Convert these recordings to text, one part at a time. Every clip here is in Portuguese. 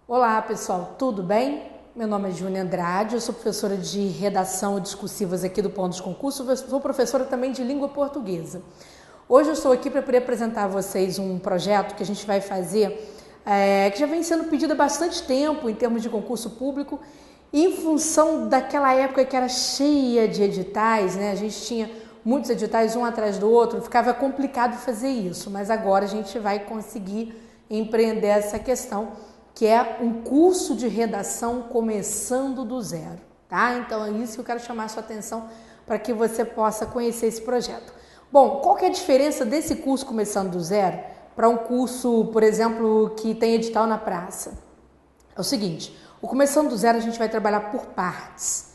Olá pessoal, tudo bem? Meu nome é Júnia Andrade, eu sou professora de redação e discursivas aqui do Pontos Concurso, sou professora também de língua portuguesa. Hoje eu estou aqui para poder apresentar a vocês um projeto que a gente vai fazer, que já vem sendo pedido há bastante tempo em termos de concurso público, e em função daquela época que era cheia de editais, né? A gente tinha muitos editais um atrás do outro, ficava complicado fazer isso, mas agora a gente vai conseguir empreender essa questão, que é um curso de redação começando do zero, tá? Então é isso que eu quero chamar a sua atenção para que você possa conhecer esse projeto. Bom, qual que é a diferença desse curso começando do zero para um curso, por exemplo, que tem edital na praça? É o seguinte, o começando do zero a gente vai trabalhar por partes.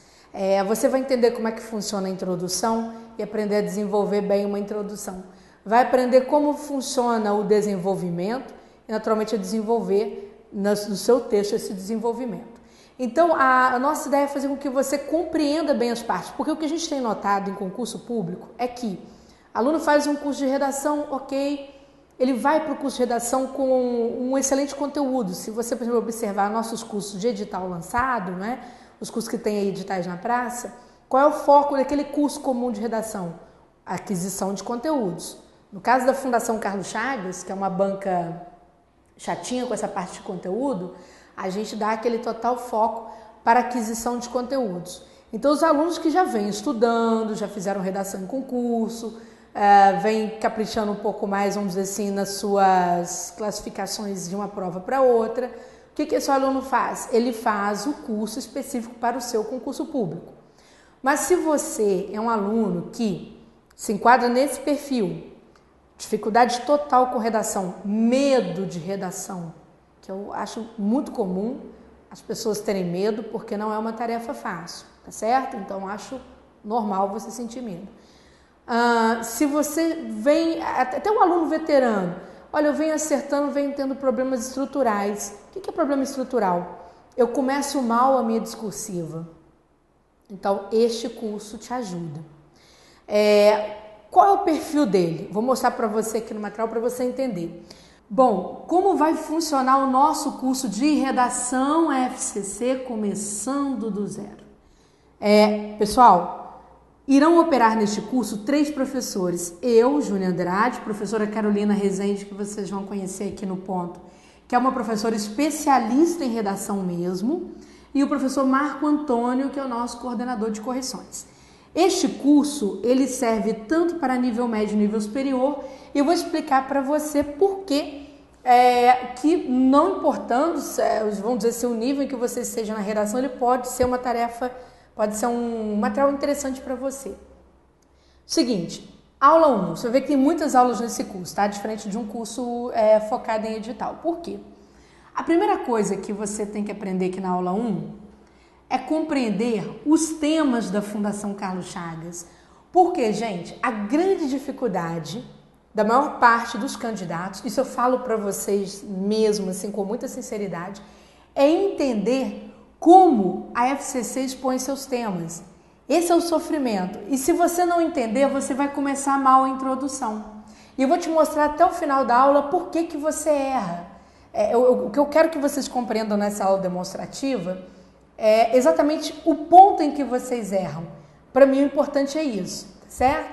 Você vai entender como é que funciona a introdução e aprender a desenvolver bem uma introdução. Vai aprender como funciona o desenvolvimento e naturalmente a desenvolver no seu texto esse desenvolvimento. Então, a nossa ideia é fazer com que você compreenda bem as partes, porque o que a gente tem notado em concurso público é que aluno faz um curso de redação, ok, ele vai para o curso de redação com um excelente conteúdo. Se você, por exemplo, observar nossos cursos de edital lançado, né, os cursos que tem aí editais na praça, qual é o foco daquele curso comum de redação? Aquisição de conteúdos. No caso da Fundação Carlos Chagas, que é uma banca chatinha com essa parte de conteúdo, a gente dá aquele total foco para aquisição de conteúdos. Então, os alunos que já vêm estudando, já fizeram redação em concurso, vêm caprichando um pouco mais, vamos dizer assim, nas suas classificações de uma prova para outra, o que esse aluno faz? Ele faz o curso específico para o seu concurso público. Mas se você é um aluno que se enquadra nesse perfil, dificuldade total com redação, medo de redação, que eu acho muito comum as pessoas terem medo porque não é uma tarefa fácil, tá certo? Então acho normal você sentir medo. Se você vem, até um aluno veterano, olha, eu venho acertando, venho tendo problemas estruturais. O que é problema estrutural? Eu começo mal a minha discursiva. Então este curso te ajuda. Qual é o perfil dele? Vou mostrar para você aqui no material para você entender. Bom, como vai funcionar o nosso curso de redação FCC começando do zero? Pessoal, irão operar neste curso 3 professores. Eu, Júnia Andrade, professora Carolina Rezende, que vocês vão conhecer aqui no ponto, que é uma professora especialista em redação mesmo, e o professor Marco Antônio, que é o nosso coordenador de correções. Este curso, ele serve tanto para nível médio e nível superior, e eu vou explicar para você por que não importando, vamos dizer assim, o nível em que você esteja na redação, ele pode ser uma tarefa, pode ser um material interessante para você. Seguinte, aula 1, você vê que tem muitas aulas nesse curso, tá? Diferente de um curso focado em edital. Por quê? A primeira coisa que você tem que aprender aqui na aula 1 é compreender os temas da Fundação Carlos Chagas. Porque, gente, a grande dificuldade da maior parte dos candidatos, isso eu falo para vocês mesmo, assim, com muita sinceridade, é entender como a FCC expõe seus temas. Esse é o sofrimento. E se você não entender, você vai começar mal a introdução. E eu vou te mostrar até o final da aula por que você erra. O que eu quero que vocês compreendam nessa aula demonstrativa é exatamente o ponto em que vocês erram. Para mim o importante é isso, certo?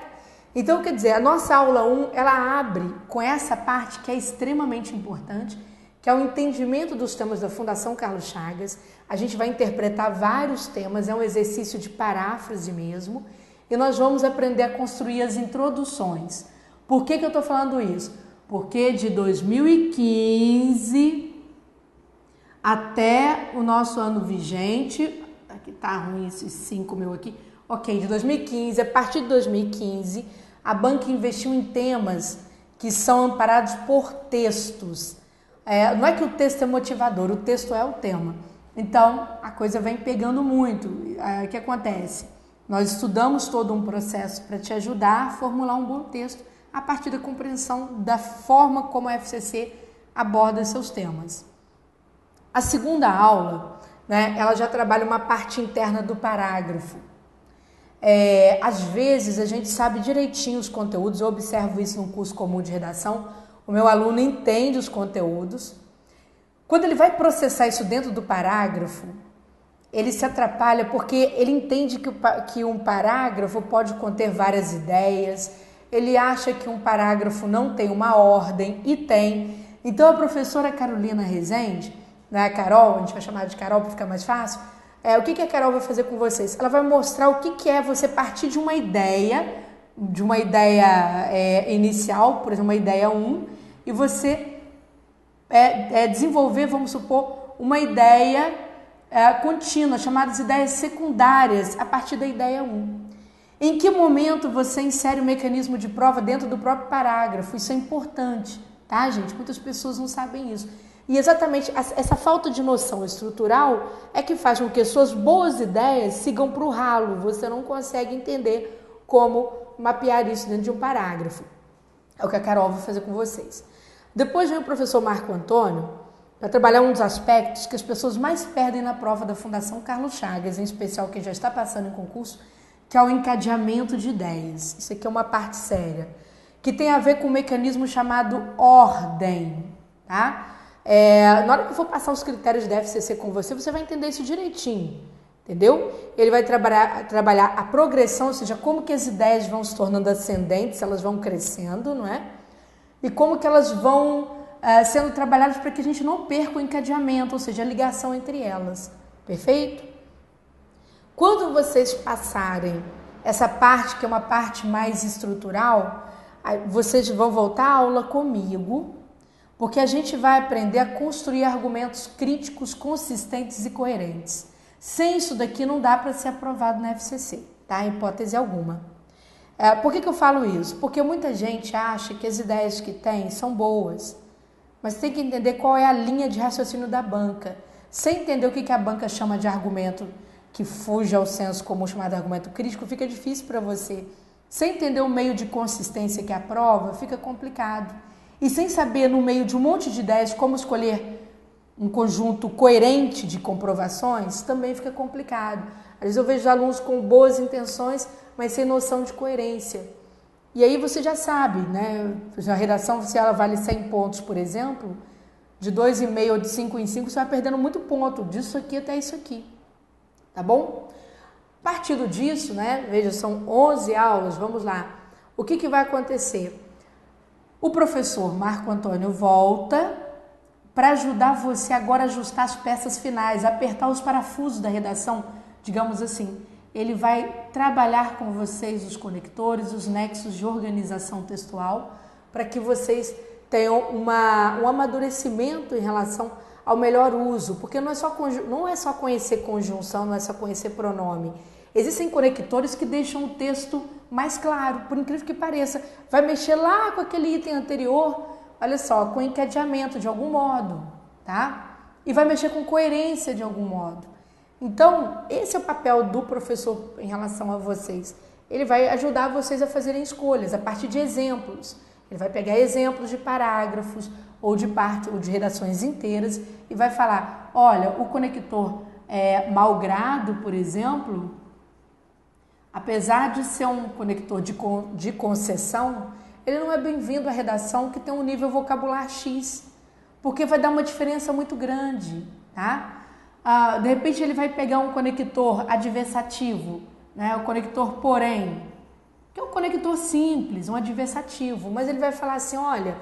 Então, quer dizer, a nossa aula 1, ela abre com essa parte que é extremamente importante, que é o entendimento dos temas da Fundação Carlos Chagas. A gente vai interpretar vários temas, é um exercício de paráfrase mesmo, e nós vamos aprender a construir as introduções. Por que eu estou falando isso? Porque de 2015 até o nosso ano vigente, aqui tá ruim esses 5 mil aqui, ok, de 2015, a partir de 2015, a banca investiu em temas que são amparados por textos. Não é que o texto é motivador, o texto é o tema. Então, a coisa vem pegando muito. O que acontece? Nós estudamos todo um processo para te ajudar a formular um bom texto a partir da compreensão da forma como a FCC aborda seus temas. A segunda aula, né, ela já trabalha uma parte interna do parágrafo. Às vezes a gente sabe direitinho os conteúdos, eu observo isso num curso comum de redação, o meu aluno entende os conteúdos, Quando ele vai processar isso dentro do parágrafo, ele se atrapalha porque ele entende que um parágrafo pode conter várias ideias, ele acha que um parágrafo não tem uma ordem e tem. Então a professora Carolina Rezende, né, a Carol, a gente vai chamar de Carol para ficar mais fácil, o que a Carol vai fazer com vocês? Ela vai mostrar o que é você partir de uma ideia inicial, por exemplo, uma ideia 1, e você desenvolver, vamos supor, uma ideia contínua, chamadas ideias secundárias, a partir da ideia 1. Em que momento você insere o mecanismo de prova dentro do próprio parágrafo? Isso é importante, tá, gente? Muitas pessoas não sabem isso. E exatamente essa falta de noção estrutural é que faz com que suas boas ideias sigam para o ralo. Você não consegue entender como mapear isso dentro de um parágrafo. É o que a Carol vai fazer com vocês. Depois vem o professor Marco Antônio para trabalhar um dos aspectos que as pessoas mais perdem na prova da Fundação Carlos Chagas, em especial quem já está passando em concurso, que é o encadeamento de ideias. Isso aqui é uma parte séria, que tem a ver com um mecanismo chamado ordem, tá? Na hora que eu for passar os critérios da FCC com você, você vai entender isso direitinho, entendeu? Ele vai trabalhar a progressão, ou seja, como que as ideias vão se tornando ascendentes, elas vão crescendo, não é? E como que elas vão sendo trabalhadas para que a gente não perca o encadeamento, ou seja, a ligação entre elas, perfeito? Quando vocês passarem essa parte, que é uma parte mais estrutural, vocês vão voltar à aula comigo, porque a gente vai aprender a construir argumentos críticos, consistentes e coerentes. Sem isso daqui não dá para ser aprovado na FCC, tá? Em hipótese alguma. Por que eu falo isso? Porque muita gente acha que as ideias que tem são boas, mas tem que entender qual é a linha de raciocínio da banca. Sem entender o que a banca chama de argumento que fuja ao senso comum chamado argumento crítico, fica difícil para você. Sem entender o meio de consistência que é a prova, fica complicado. E sem saber, no meio de um monte de ideias, como escolher um conjunto coerente de comprovações, também fica complicado. Às vezes eu vejo alunos com boas intenções, mas sem noção de coerência. E aí você já sabe, né? A redação, se ela vale 100 pontos, por exemplo, de 2,5 ou de 5 em 5, você vai perdendo muito ponto, disso aqui até isso aqui. Tá bom? Partindo disso, né? Veja, são 11 aulas, vamos lá. O que vai acontecer? O professor Marco Antônio volta para ajudar você agora a ajustar as peças finais, apertar os parafusos da redação, digamos assim. Ele vai trabalhar com vocês os conectores, os nexos de organização textual, para que vocês tenham um amadurecimento em relação ao melhor uso, porque não é só conhecer conjunção, não é só conhecer pronome. Existem conectores que deixam o texto mais claro, por incrível que pareça. Vai mexer lá com aquele item anterior, olha só, com encadeamento de algum modo, tá? E vai mexer com coerência de algum modo. Então, esse é o papel do professor em relação a vocês. Ele vai ajudar vocês a fazerem escolhas a partir de exemplos. Ele vai pegar exemplos de parágrafos ou de redações inteiras e vai falar, olha, o conector malgrado, por exemplo, apesar de ser um conector de concessão, ele não é bem-vindo à redação que tem um nível vocabular X, porque vai dar uma diferença muito grande, tá? De repente ele vai pegar um conector adversativo, né? O conector porém, que é um conector simples, um adversativo, mas ele vai falar assim, olha,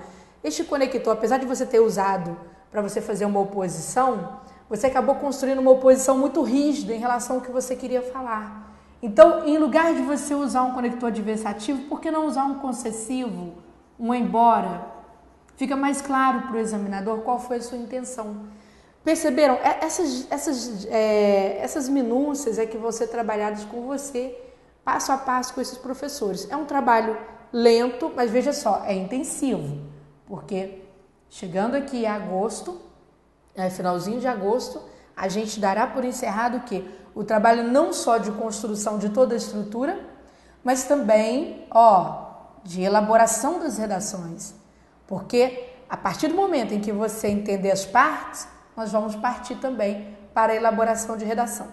este conector, apesar de você ter usado para você fazer uma oposição, você acabou construindo uma oposição muito rígida em relação ao que você queria falar. Então, em lugar de você usar um conector adversativo, por que não usar um concessivo, um embora? Fica mais claro para o examinador qual foi a sua intenção. Perceberam? Essas minúcias que vão ser trabalhadas com você, passo a passo com esses professores. É um trabalho lento, mas veja só, é intensivo, porque chegando aqui em agosto, finalzinho de agosto, a gente dará por encerrado o quê? O trabalho não só de construção de toda a estrutura, mas também, de elaboração das redações. Porque a partir do momento em que você entender as partes, nós vamos partir também para a elaboração de redação.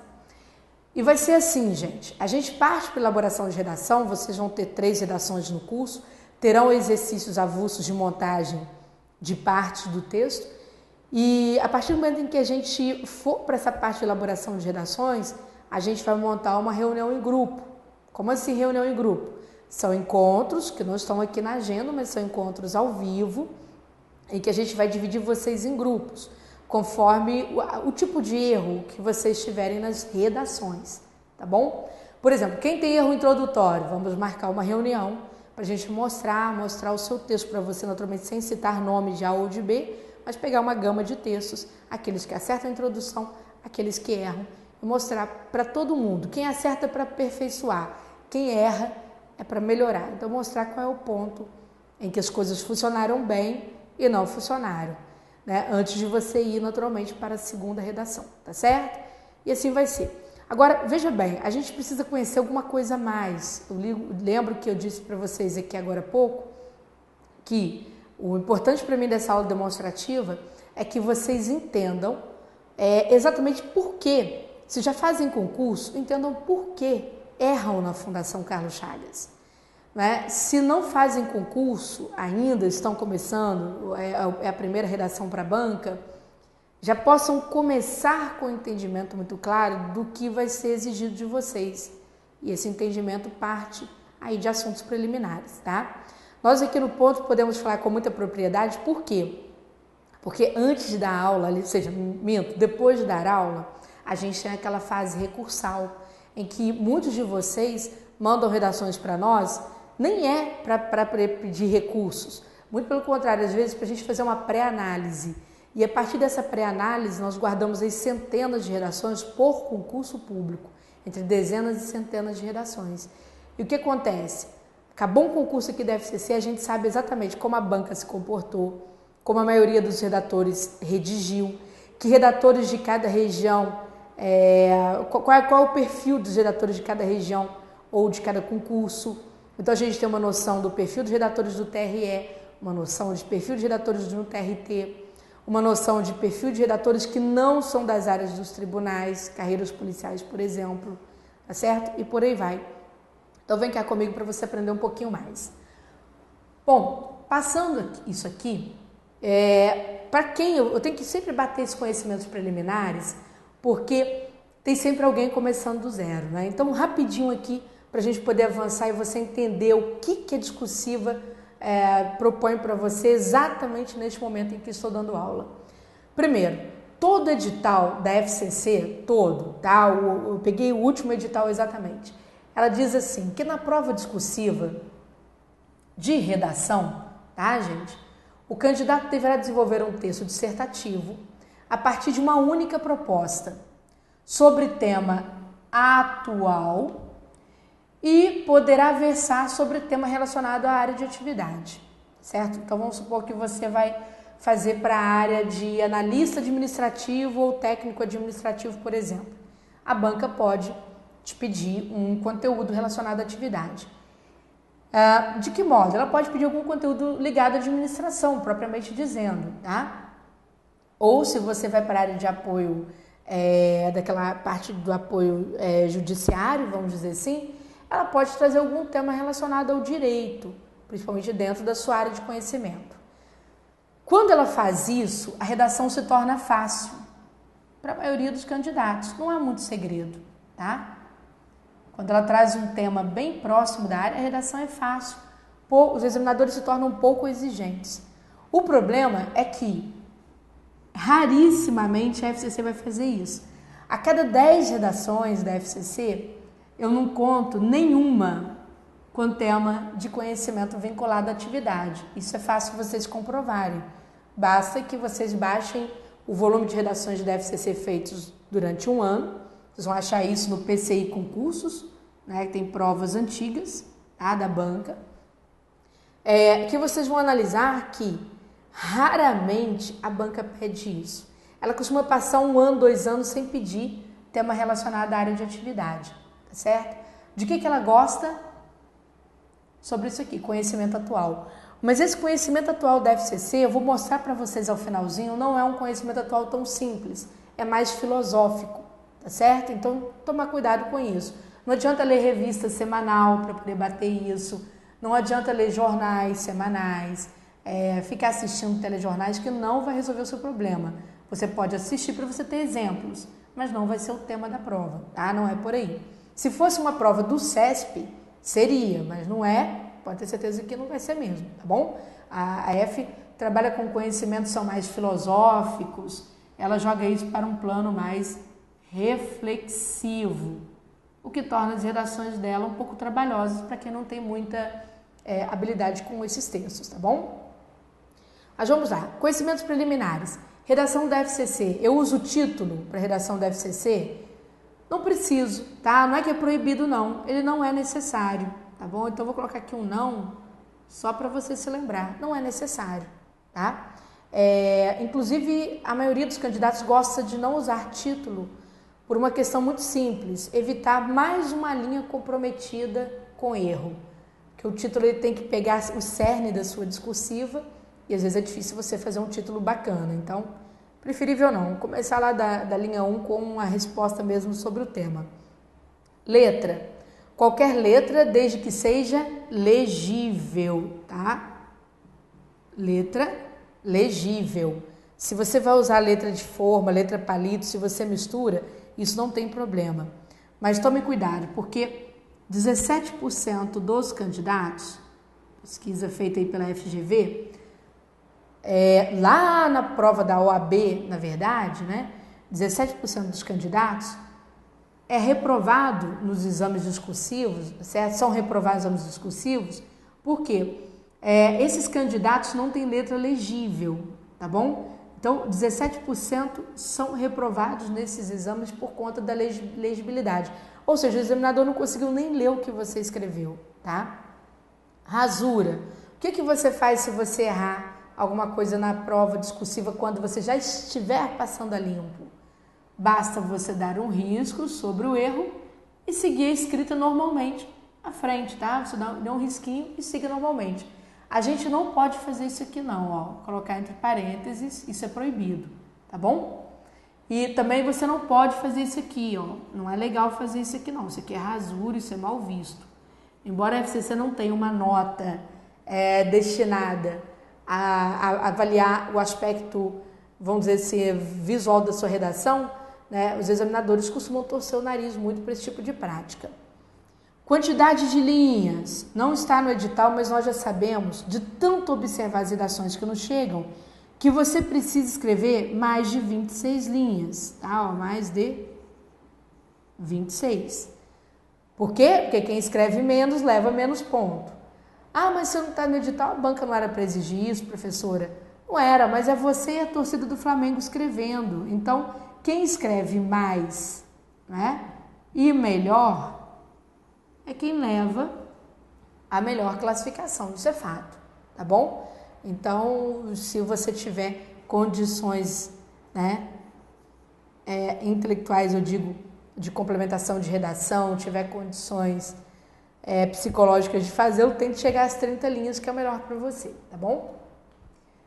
E vai ser assim, gente. A gente parte para a elaboração de redação, vocês vão ter 3 redações no curso, terão exercícios avulsos de montagem de partes do texto, E a partir do momento em que a gente for para essa parte de elaboração de redações, a gente vai montar uma reunião em grupo. Como assim reunião em grupo? São encontros que não estão aqui na agenda, mas são encontros ao vivo, em que a gente vai dividir vocês em grupos, conforme o tipo de erro que vocês tiverem nas redações, tá bom? Por exemplo, quem tem erro introdutório, vamos marcar uma reunião para a gente mostrar o seu texto para você, naturalmente sem citar nome de A ou de B, mas pegar uma gama de textos, aqueles que acertam a introdução, aqueles que erram, e mostrar para todo mundo. Quem acerta é para aperfeiçoar, quem erra é para melhorar. Então, mostrar qual é o ponto em que as coisas funcionaram bem e não funcionaram, né? Antes de você ir naturalmente para a segunda redação, tá certo? E assim vai ser. Agora, veja bem, a gente precisa conhecer alguma coisa a mais. Eu lembro que eu disse para vocês aqui agora há pouco que o importante para mim dessa aula demonstrativa é que vocês entendam exatamente por quê. Se já fazem concurso, entendam por que erram na Fundação Carlos Chagas. Né? Se não fazem concurso ainda, estão começando, é a primeira redação para a banca, já possam começar com um entendimento muito claro do que vai ser exigido de vocês. E esse entendimento parte aí de assuntos preliminares, tá? Nós aqui no ponto podemos falar com muita propriedade, por quê? Porque antes de dar aula, ou seja, depois de dar aula, a gente tem aquela fase recursal, em que muitos de vocês mandam redações para nós, nem é para pedir recursos, muito pelo contrário, às vezes para a gente fazer uma pré-análise. E a partir dessa pré-análise, nós guardamos aí centenas de redações por concurso público, entre dezenas e centenas de redações. E o que acontece? Acabou um concurso aqui da FCC, a gente sabe exatamente como a banca se comportou, como a maioria dos redatores redigiu, que redatores de cada região, qual é o perfil dos redatores de cada região ou de cada concurso. Então a gente tem uma noção do perfil dos redatores do TRE, uma noção de perfil de redatores do TRT, uma noção de perfil de redatores que não são das áreas dos tribunais, carreiras policiais, por exemplo, tá certo? E por aí vai. Então vem cá comigo para você aprender um pouquinho mais. Bom, passando isso aqui, para quem eu tenho que sempre bater esses conhecimentos preliminares, porque tem sempre alguém começando do zero, né? Então, rapidinho aqui, para a gente poder avançar e você entender o que a discursiva propõe para você exatamente neste momento em que estou dando aula. Primeiro, todo edital da FCC, todo, tá? Eu peguei o último edital exatamente. Ela diz assim, que na prova discursiva de redação, tá, gente? O candidato deverá desenvolver um texto dissertativo a partir de uma única proposta sobre tema atual e poderá versar sobre tema relacionado à área de atividade, certo? Então, vamos supor que você vai fazer para a área de analista administrativo ou técnico administrativo, por exemplo. A banca pode te pedir um conteúdo relacionado à atividade. De que modo? Ela pode pedir algum conteúdo ligado à administração, propriamente dizendo, tá? Ou se você vai para a área de apoio, daquela parte do apoio judiciário, vamos dizer assim, ela pode trazer algum tema relacionado ao direito, principalmente dentro da sua área de conhecimento. Quando ela faz isso, a redação se torna fácil para a maioria dos candidatos, não há muito segredo, tá? Quando ela traz um tema bem próximo da área, a redação é fácil. Os examinadores se tornam um pouco exigentes. O problema é que, rarissimamente, a FCC vai fazer isso. A cada 10 redações da FCC, eu não conto nenhuma com tema de conhecimento vinculado à atividade. Isso é fácil vocês comprovarem. Basta que vocês baixem o volume de redações da FCC feitos durante um ano. Vocês vão achar isso no PCI Concursos, né, que tem provas antigas, tá, da banca. Que vocês vão analisar que raramente a banca pede isso. Ela costuma passar 1 ano, 2 anos sem pedir tema relacionado à área de atividade, tá certo? De que ela gosta? Sobre isso aqui, conhecimento atual. Mas esse conhecimento atual da FCC, eu vou mostrar para vocês ao finalzinho, não é um conhecimento atual tão simples, é mais filosófico. Tá certo? Então, tomar cuidado com isso. Não adianta ler revista semanal para poder bater isso. Não adianta ler jornais semanais. ficar assistindo telejornais que não vai resolver o seu problema. Você pode assistir para você ter exemplos, mas não vai ser o tema da prova, tá? Não é por aí. Se fosse uma prova do CESP, seria, mas não é, pode ter certeza que não vai ser mesmo, tá bom? A F trabalha com conhecimentos que são mais filosóficos, ela joga isso para um plano mais reflexivo, o que torna as redações dela um pouco trabalhosas para quem não tem muita habilidade com esses textos, tá bom? Mas vamos lá, conhecimentos preliminares. Redação da FCC, eu uso o título para redação da FCC? Não preciso, tá? Não é que é proibido não, ele não é necessário, tá bom? Então eu vou colocar aqui um não, só para você se lembrar, não é necessário, tá? Inclusive, a maioria dos candidatos gosta de não usar título por uma questão muito simples, evitar mais uma linha comprometida com erro, que o título ele tem que pegar o cerne da sua discursiva e às vezes é difícil você fazer um título bacana, então preferível não, começar lá da linha 1 com uma resposta mesmo sobre o tema. Letra, qualquer letra desde que seja legível, tá? Letra legível. Se você vai usar letra de forma, letra palito, se você mistura, isso não tem problema. Mas tome cuidado, porque 17% dos candidatos, pesquisa feita aí pela FGV, lá na prova da OAB, na verdade, né, 17% dos candidatos é reprovado nos exames discursivos, certo? São reprovados nos exames discursivos, porque esses candidatos não têm letra legível, tá bom? Então, 17% são reprovados nesses exames por conta da legibilidade. Ou seja, o examinador não conseguiu nem ler o que você escreveu, tá? Rasura. O que você faz se você errar alguma coisa na prova discursiva quando você já estiver passando a limpo? Basta você dar um risco sobre o erro e seguir a escrita normalmente à frente, tá? Você dá um risquinho e siga normalmente. A gente não pode fazer isso aqui não, ó. Colocar entre parênteses, isso é proibido, tá bom? E também você não pode fazer isso aqui, ó. Não é legal fazer isso aqui não. Isso aqui é rasura, isso é mal visto. Embora a FCC não tenha uma nota destinada a avaliar o aspecto, vamos dizer assim, visual da sua redação, né? Os examinadores costumam torcer o nariz muito para esse tipo de prática. Quantidade de linhas, não está no edital, mas nós já sabemos, de tanto observar as redações que nos chegam, que você precisa escrever mais de 26 linhas, tá? Mais de 26. Por quê? Porque quem escreve menos leva menos ponto. Ah, mas se não está no edital, a banca não era para exigir isso, professora? Não era, mas é você e a torcida do Flamengo escrevendo. Então, quem escreve mais, né, e melhor é quem leva a melhor classificação, isso é fato, tá bom? Então, se você tiver condições, né, intelectuais, eu digo, de complementação de redação, tiver condições psicológicas de fazer, eu tento chegar às 30 linhas, que é o melhor para você, tá bom?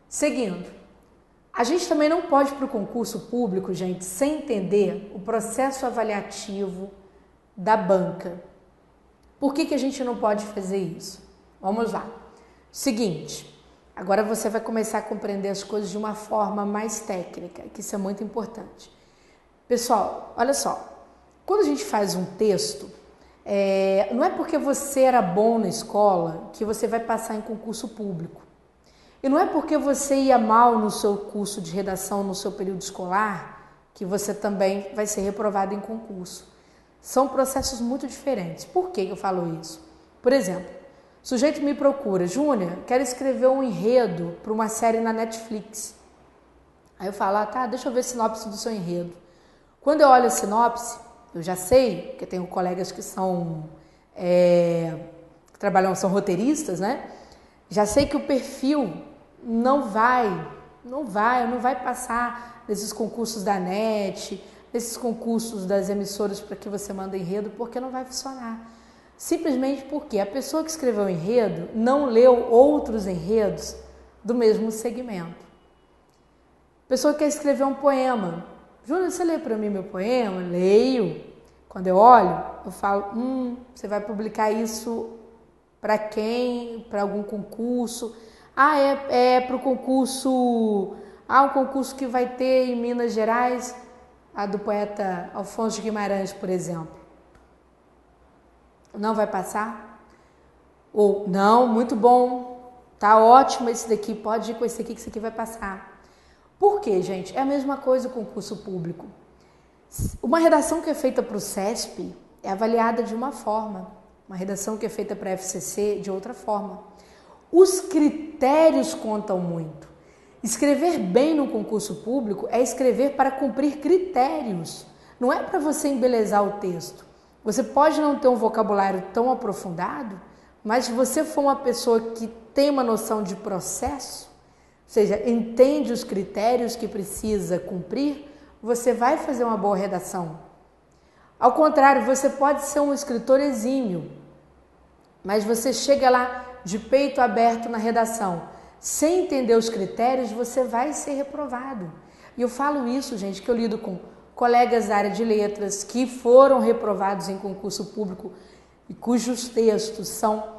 Seguindo, a gente também não pode ir para o concurso público, gente, sem entender o processo avaliativo da banca. Por que a gente não pode fazer isso? Vamos lá. Seguinte, agora você vai começar a compreender as coisas de uma forma mais técnica, que isso é muito importante. Pessoal, olha só, quando a gente faz um texto, não é porque você era bom na escola que você vai passar em concurso público. E não é porque você ia mal no seu curso de redação, no seu período escolar, que você também vai ser reprovado em concurso. São processos muito diferentes. Por que eu falo isso? Por exemplo, o sujeito me procura, Júnior, quero escrever um enredo para uma série na Netflix. Aí eu falo, tá, deixa eu ver a sinopse do seu enredo. Quando eu olho a sinopse, eu já sei, porque tenho colegas que são, que trabalham, são roteiristas, né? Já sei que o perfil não vai passar nesses concursos da NET, nesses concursos das emissoras para que você manda enredo, porque não vai funcionar. Simplesmente porque a pessoa que escreveu o enredo não leu outros enredos do mesmo segmento. A pessoa quer escrever um poema. Júnior, você lê para mim meu poema? Leio. Quando eu olho, eu falo, você vai publicar isso para quem? Para algum concurso? Ah, é para o concurso... um concurso que vai ter em Minas Gerais, a do poeta Alfonso de Guimarães, por exemplo. Não vai passar? Ou, não, muito bom, tá ótimo esse daqui, pode ir com esse aqui que esse aqui vai passar. Por quê, gente? É a mesma coisa o concurso público. Uma redação que é feita para o CESP é avaliada de uma forma, uma redação que é feita para a FCC de outra forma. Os critérios contam muito. Escrever bem no concurso público é escrever para cumprir critérios, não é para você embelezar o texto. Você pode não ter um vocabulário tão aprofundado, mas se você for uma pessoa que tem uma noção de processo, ou seja, entende os critérios que precisa cumprir, você vai fazer uma boa redação. Ao contrário, você pode ser um escritor exímio, mas você chega lá de peito aberto na redação, sem entender os critérios, você vai ser reprovado. E eu falo isso, gente, que eu lido com colegas da área de letras que foram reprovados em concurso público e cujos textos são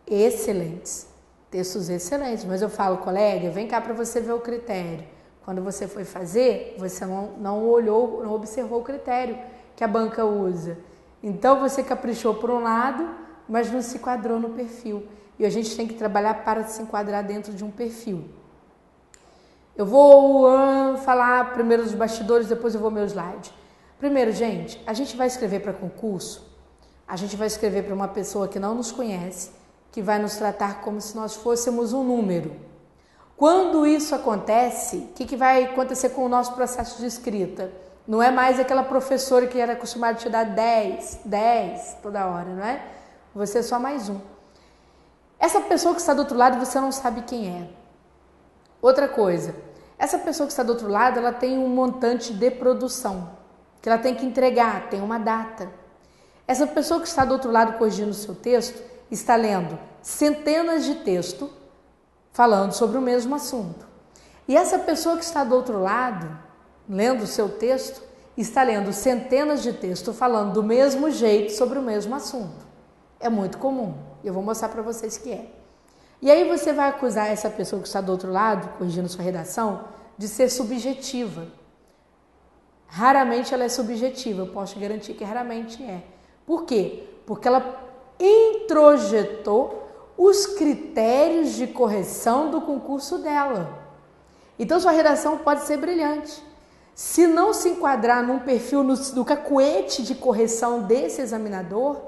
excelentes. Textos excelentes, mas eu falo, colega, vem cá para você ver o critério. Quando você foi fazer, você não olhou, não observou o critério que a banca usa. Então você caprichou por um lado, mas não se enquadrou no perfil. E a gente tem que trabalhar para se enquadrar dentro de um perfil. Eu vou falar primeiro dos bastidores, depois eu vou ao meu slide. Primeiro, gente, a gente vai escrever para concurso, a gente vai escrever para uma pessoa que não nos conhece, que vai nos tratar como se nós fôssemos um número. Quando isso acontece, o que vai acontecer com o nosso processo de escrita? Não é mais aquela professora que era acostumada a te dar 10 toda hora, não é? Você é só mais um. Essa pessoa que está do outro lado, você não sabe quem é. Outra coisa, essa pessoa que está do outro lado, ela tem um montante de produção, que ela tem que entregar, tem uma data. Essa pessoa que está do outro lado corrigindo o seu texto, está lendo centenas de textos falando sobre o mesmo assunto. E essa pessoa que está do outro lado, lendo o seu texto, está lendo centenas de textos falando do mesmo jeito sobre o mesmo assunto. É muito comum. Eu vou mostrar para vocês que é. E aí você vai acusar essa pessoa que está do outro lado, corrigindo sua redação, de ser subjetiva. Raramente ela é subjetiva, eu posso garantir que raramente é. Por quê? Porque ela introjetou os critérios de correção do concurso dela. Então sua redação pode ser brilhante. Se não se enquadrar num perfil, no cacuete de correção desse examinador,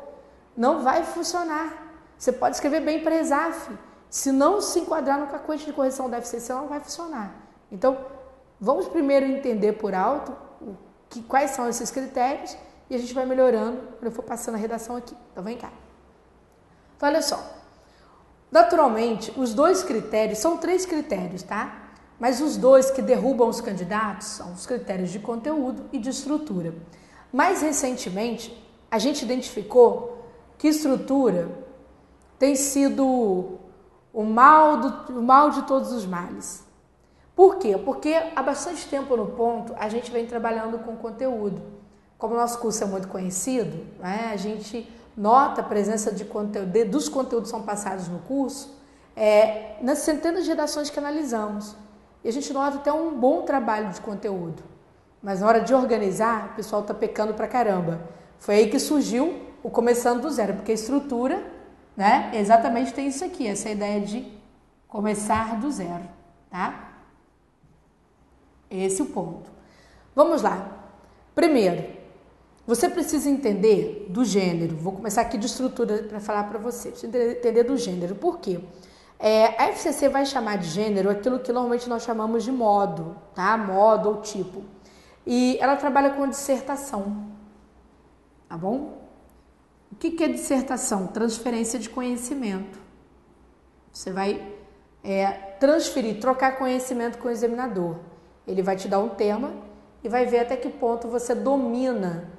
não vai funcionar. Você pode escrever bem para ESAF. Se não se enquadrar no cacuete de correção da FCC, não vai funcionar. Então, vamos primeiro entender por alto quais são esses critérios e a gente vai melhorando quando eu for passando a redação aqui. Então, vem cá. Então, olha só. Naturalmente, os dois critérios, são 3 critérios, tá? Mas os dois que derrubam os candidatos são os critérios de conteúdo e de estrutura. Mais recentemente, a gente identificou que estrutura tem sido o mal de todos os males. Por quê? Porque há bastante tempo no ponto a gente vem trabalhando com conteúdo. Como o nosso curso é muito conhecido, né, a gente nota a presença de conteúdo, dos conteúdos que são passados no curso, nas centenas de redações que analisamos. E a gente nota até um bom trabalho de conteúdo. Mas na hora de organizar, o pessoal está pecando pra caramba. Foi aí que surgiu o começando do zero, porque a estrutura, né, exatamente tem isso aqui, essa ideia de começar do zero, tá? Esse é o ponto. Vamos lá. Primeiro, você precisa entender do gênero. Vou começar aqui de estrutura para falar para você. Precisa entender do gênero. Por quê? A FCC vai chamar de gênero aquilo que normalmente nós chamamos de modo, tá? Modo ou tipo. E ela trabalha com dissertação, tá bom? O que é dissertação? Transferência de conhecimento. Você vai transferir, trocar conhecimento com o examinador. Ele vai te dar um tema e vai ver até que ponto você domina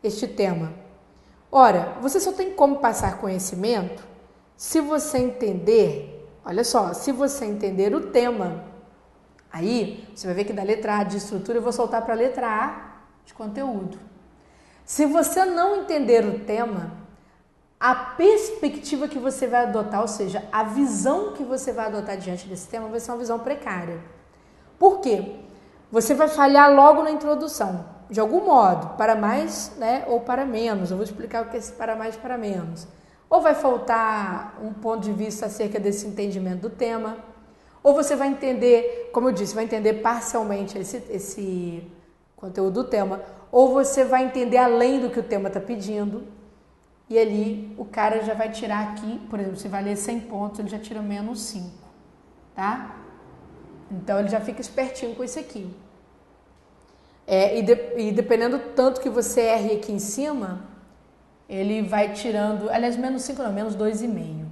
este tema. Ora, você só tem como passar conhecimento se você entender, olha só, se você entender o tema. Aí, você vai ver que da letra A de estrutura eu vou soltar para a letra A de conteúdo. Se você não entender o tema, a perspectiva que você vai adotar, ou seja, a visão que você vai adotar diante desse tema vai ser uma visão precária. Por quê? Você vai falhar logo na introdução, de algum modo, para mais, né, ou para menos. Eu vou explicar o que é esse para mais e para menos. Ou vai faltar um ponto de vista acerca desse entendimento do tema, ou você vai entender, como eu disse, vai entender parcialmente esse conteúdo do tema, ou você vai entender além do que o tema está pedindo, e ali o cara já vai tirar aqui, por exemplo, se vai ler 100 pontos, ele já tira menos 5, tá? Então ele já fica espertinho com isso aqui. E dependendo do tanto que você erre aqui em cima, ele vai tirando, aliás, menos 5 não, menos 2,5,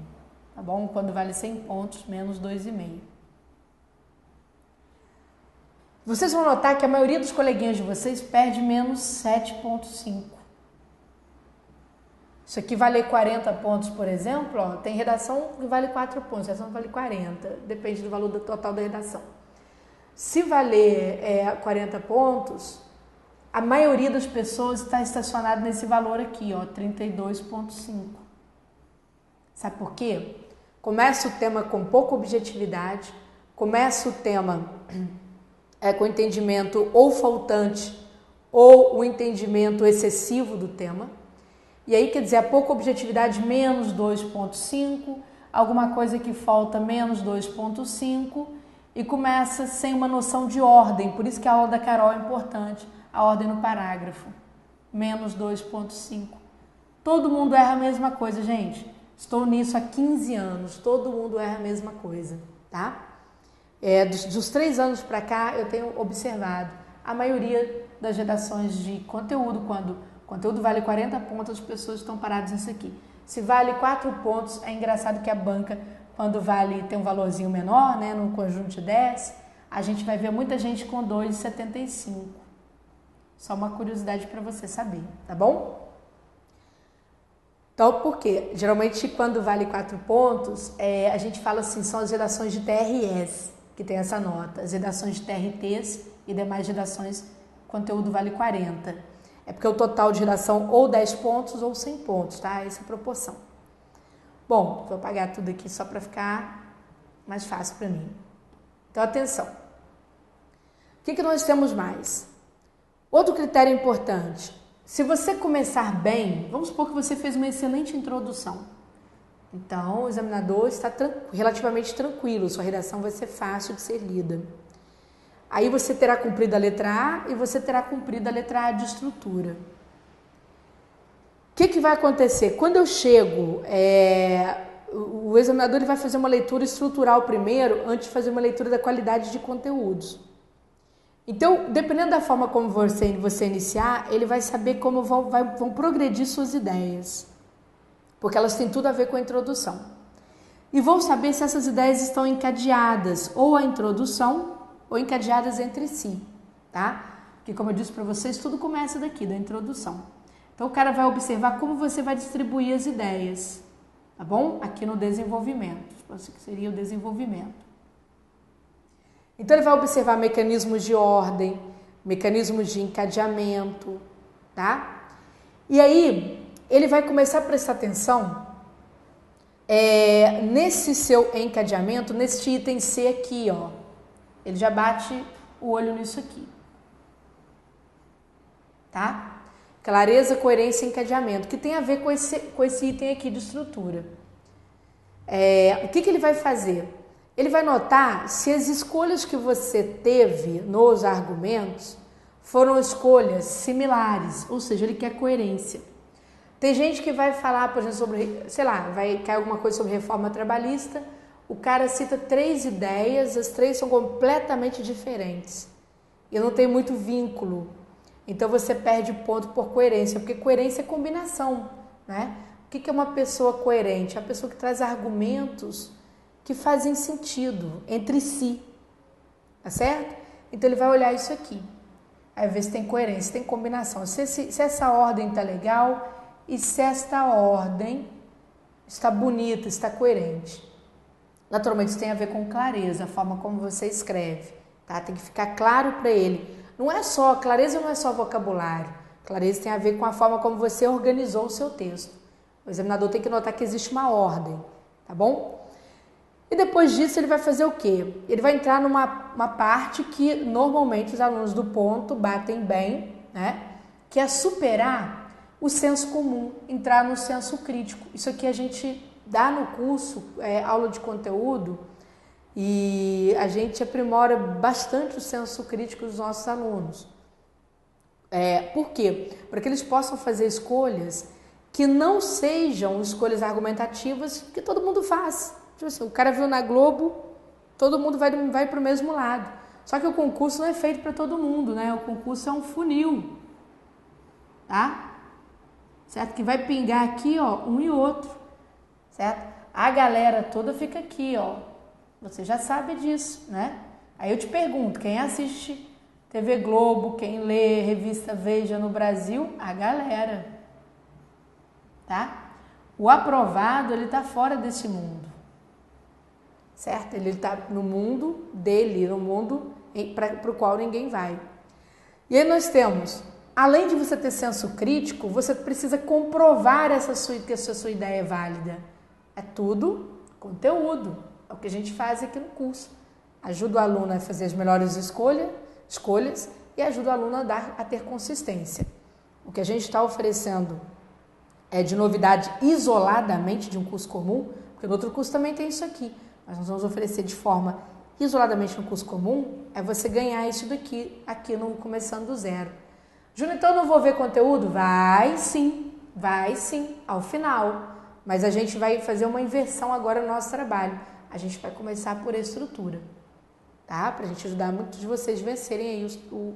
tá bom? Quando vale 100 pontos, menos 2,5. Vocês vão notar que a maioria dos coleguinhas de vocês perde menos 7,5. Isso aqui vale 40 pontos, por exemplo, ó, tem redação que vale 4 pontos, redação vale 40, depende do valor total da redação. Se valer 40 pontos, a maioria das pessoas está estacionada nesse valor aqui, ó, 32,5. Sabe por quê? Começa o tema com pouca objetividade, começa o tema com entendimento ou faltante ou o entendimento excessivo do tema. E aí, quer dizer, a pouca objetividade, menos 2,5, alguma coisa que falta, menos 2,5, e começa sem uma noção de ordem, por isso que a aula da Carol é importante, a ordem no parágrafo, menos 2,5. Todo mundo erra a mesma coisa, gente. Estou nisso há 15 anos, todo mundo erra a mesma coisa, tá? Dos 3 anos para cá, eu tenho observado a maioria das redações de conteúdo, quando o conteúdo vale 40 pontos, as pessoas estão paradas nisso aqui. Se vale 4 pontos, é engraçado que a banca, quando tem um valorzinho menor, né, no conjunto de 10, a gente vai ver muita gente com 2,75. Só uma curiosidade para você saber, tá bom? Então, por quê? Geralmente, quando vale 4 pontos, a gente fala assim, são as redações de TRS, que tem essa nota. As redações de TRTs e demais redações, conteúdo vale 40. É porque o total de redação ou 10 pontos ou 100 pontos, tá? Essa é a proporção. Bom, vou apagar tudo aqui só para ficar mais fácil para mim. Então, atenção. O que nós temos mais? Outro critério importante. Se você começar bem, vamos supor que você fez uma excelente introdução. Então, o examinador está relativamente tranquilo, sua redação vai ser fácil de ser lida. Aí você terá cumprido a letra A e você terá cumprido a letra A de estrutura. O que vai acontecer? Quando eu chego, o examinador ele vai fazer uma leitura estrutural primeiro, antes de fazer uma leitura da qualidade de conteúdos. Então, dependendo da forma como você iniciar, ele vai saber como vão progredir suas ideias. Porque elas têm tudo a ver com a introdução. E vão saber se essas ideias estão encadeadas ou a introdução ou encadeadas entre si, tá? Porque, como eu disse para vocês, tudo começa daqui, da introdução. Então, o cara vai observar como você vai distribuir as ideias, tá bom? Aqui no desenvolvimento, isso que seria o desenvolvimento. Então, ele vai observar mecanismos de ordem, mecanismos de encadeamento, tá? E aí, ele vai começar a prestar atenção nesse seu encadeamento, nesse item C aqui, ó. Ele já bate o olho nisso aqui, tá? Clareza, coerência e encadeamento, que tem a ver com esse item aqui de estrutura. O que ele vai fazer? Ele vai notar se as escolhas que você teve nos argumentos foram escolhas similares, ou seja, ele quer coerência. Tem gente que vai falar, por exemplo, sobre, sei lá, vai cair alguma coisa sobre reforma trabalhista, o cara cita 3 ideias, as 3 são completamente diferentes e não tem muito vínculo. Então você perde ponto por coerência, porque coerência é combinação, né? O que é uma pessoa coerente? É uma pessoa que traz argumentos que fazem sentido entre si, tá certo? Então ele vai olhar isso aqui, aí ver se tem coerência, se tem combinação, se essa ordem está legal e se esta ordem está bonita, está coerente. Naturalmente isso tem a ver com clareza, a forma como você escreve, tá? Tem que ficar claro para ele. Clareza não é só vocabulário, clareza tem a ver com a forma como você organizou o seu texto. O examinador tem que notar que existe uma ordem, tá bom? E depois disso ele vai fazer o quê? Ele vai entrar numa parte que normalmente os alunos do ponto batem bem, né? Que é superar o senso comum, entrar no senso crítico. Isso aqui a gente dá no curso, aula de conteúdo, e a gente aprimora bastante o senso crítico dos nossos alunos. Por quê? Para que eles possam fazer escolhas que não sejam escolhas argumentativas que todo mundo faz. Tipo assim, o cara viu na Globo, todo mundo vai para o mesmo lado. Só que o concurso não é feito para todo mundo, né? O concurso é um funil, tá? Certo? Que vai pingar aqui, ó, um e outro, certo? A galera toda fica aqui, ó. Você já sabe disso, né? Aí eu te pergunto, quem assiste TV Globo, quem lê revista Veja no Brasil? A galera, tá? O aprovado, ele tá fora desse mundo, certo? Ele tá no mundo dele, no mundo para o qual ninguém vai. E aí nós temos, além de você ter senso crítico, você precisa comprovar que essa sua ideia é válida. É tudo conteúdo. É o que a gente faz aqui no curso. Ajuda o aluno a fazer as melhores escolhas e ajuda o aluno a ter consistência. O que a gente está oferecendo é de novidade isoladamente de um curso comum, porque no outro curso também tem isso aqui, mas nós vamos oferecer de forma isoladamente no curso comum, é você ganhar isso daqui, aqui no Começando do Zero. Júnior, então eu não vou ver conteúdo? Vai sim, ao final. Mas a gente vai fazer uma inversão agora no nosso trabalho. A gente vai começar por estrutura, tá? Pra gente ajudar muitos de vocês a vencerem aí o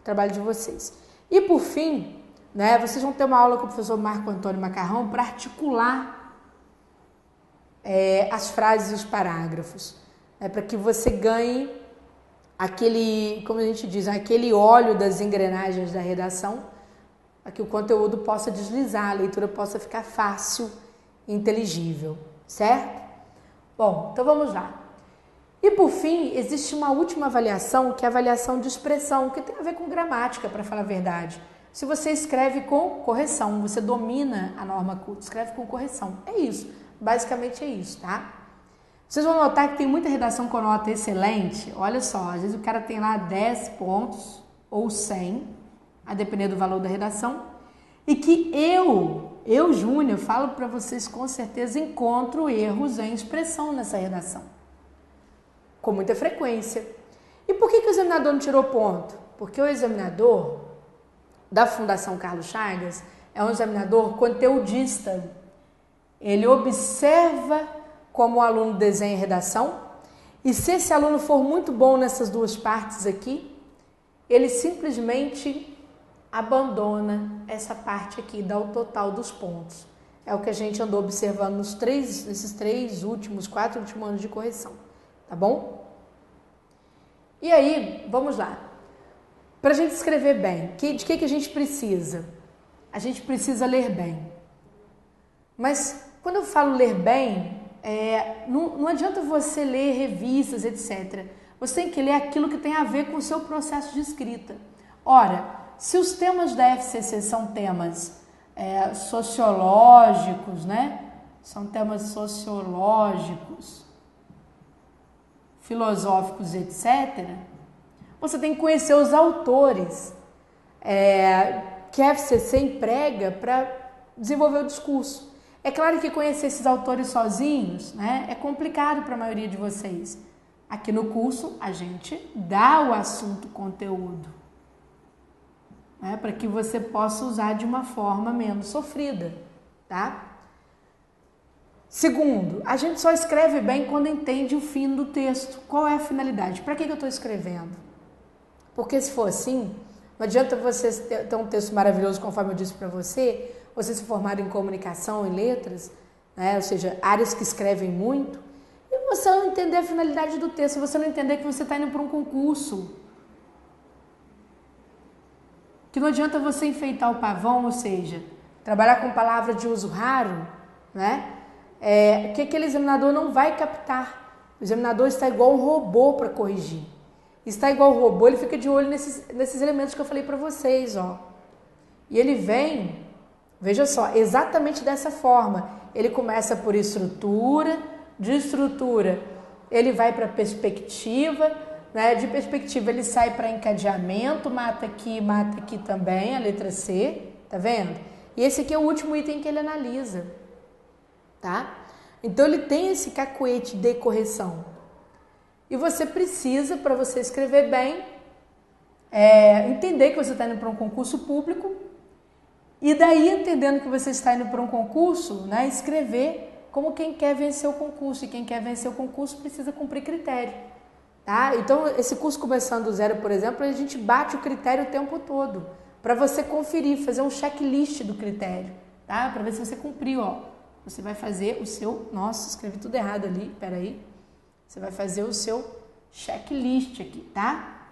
trabalho de vocês. E por fim, né, vocês vão ter uma aula com o professor Marco Antônio Macarrão para articular as frases e os parágrafos, né, para que você ganhe aquele, como a gente diz, aquele óleo das engrenagens da redação, para que o conteúdo possa deslizar, a leitura possa ficar fácil e inteligível, certo? Bom, então vamos lá. E por fim, existe uma última avaliação, que é a avaliação de expressão, que tem a ver com gramática, para falar a verdade. Se você escreve com correção, você domina a norma culta, escreve com correção. É isso, basicamente é isso, tá? Vocês vão notar que tem muita redação com nota excelente. Olha só, às vezes o cara tem lá 10 pontos ou 100, a depender do valor da redação, e que eu, Júnior, falo para vocês com certeza, encontro erros em expressão nessa redação, com muita frequência. E por que o examinador não tirou ponto? Porque o examinador da Fundação Carlos Chagas é um examinador conteudista. Ele observa como o aluno desenha a redação, e se esse aluno for muito bom nessas duas partes aqui, ele simplesmente abandona essa parte aqui, dá o total dos pontos. É o que a gente andou observando nesses 4 últimos anos de correção, tá bom? E aí, vamos lá. Para a gente escrever bem, de que a gente precisa? A gente precisa ler bem. Mas quando eu falo ler bem, não adianta você ler revistas, etc. Você tem que ler aquilo que tem a ver com o seu processo de escrita. Ora, se os temas da FCC são temas sociológicos, né? São temas sociológicos, filosóficos, etc., você tem que conhecer os autores que a FCC emprega para desenvolver o discurso. É claro que conhecer esses autores sozinhos, né, é complicado para a maioria de vocês. Aqui no curso, a gente dá o assunto conteúdo, né, para que você possa usar de uma forma menos sofrida, tá? Segundo, a gente só escreve bem quando entende o fim do texto. Qual é a finalidade? Para que eu estou escrevendo? Porque se for assim, não adianta você ter um texto maravilhoso, conforme eu disse para você se formar em comunicação e letras, né? Ou seja, áreas que escrevem muito, e você não entender a finalidade do texto, você não entender que você está indo para um concurso. Que não adianta você enfeitar o pavão, ou seja, trabalhar com palavras de uso raro, né? Que aquele examinador não vai captar. O examinador está igual um robô para corrigir. Está igual um robô, ele fica de olho nesses elementos que eu falei para vocês, ó. E ele vem Veja só, exatamente dessa forma. Ele começa por estrutura, de estrutura ele vai para perspectiva, né? De perspectiva ele sai para encadeamento, mata aqui também, a letra C, tá vendo? E esse aqui é o último item que ele analisa, tá? Então ele tem esse cacuete de correção. E você precisa, para você escrever bem, entender que você está indo para um concurso público e daí, entendendo que você está indo para um concurso, né, escrever como quem quer vencer o concurso. E quem quer vencer o concurso precisa cumprir critério. Tá? Então, esse curso Começando do Zero, por exemplo, a gente bate o critério o tempo todo, para você conferir, fazer um checklist do critério, tá? Para ver se você cumpriu, ó. Você vai fazer o seu... Nossa, escrevi tudo errado ali, peraí. Você vai fazer o seu checklist aqui, tá?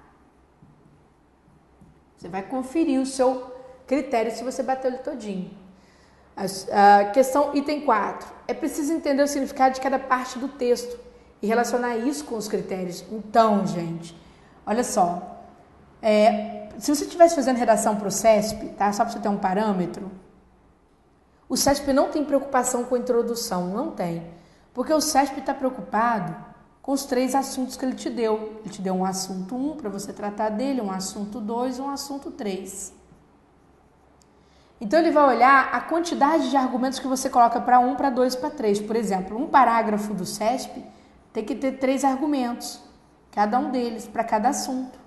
Você vai conferir o seu critério se você bateu ele todinho. Questão item 4. É preciso entender o significado de cada parte do texto e relacionar isso com os critérios. Então, gente, olha só. Se você estivesse fazendo redação para o CESP, tá? Só para você ter um parâmetro, o CESP não tem preocupação com a introdução, não tem. Porque o CESP está preocupado com os 3 assuntos que ele te deu. Ele te deu um assunto 1 para você tratar dele, um assunto 2 e um assunto 3. Então ele vai olhar a quantidade de argumentos que você coloca para 1, para 2, para 3. Por exemplo, um parágrafo do CESP tem que ter 3 argumentos, cada um deles, para cada assunto.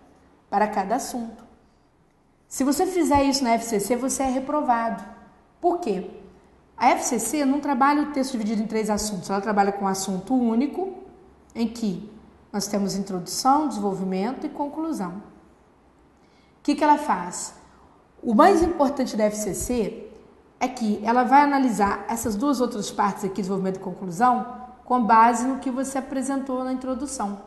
Se você fizer isso na FCC, você é reprovado. Por quê? A FCC não trabalha o texto dividido em 3 assuntos, ela trabalha com um assunto único, em que nós temos introdução, desenvolvimento e conclusão. O que ela faz? O mais importante da FCC é que ela vai analisar essas 2 outras partes aqui, desenvolvimento e conclusão, com base no que você apresentou na introdução.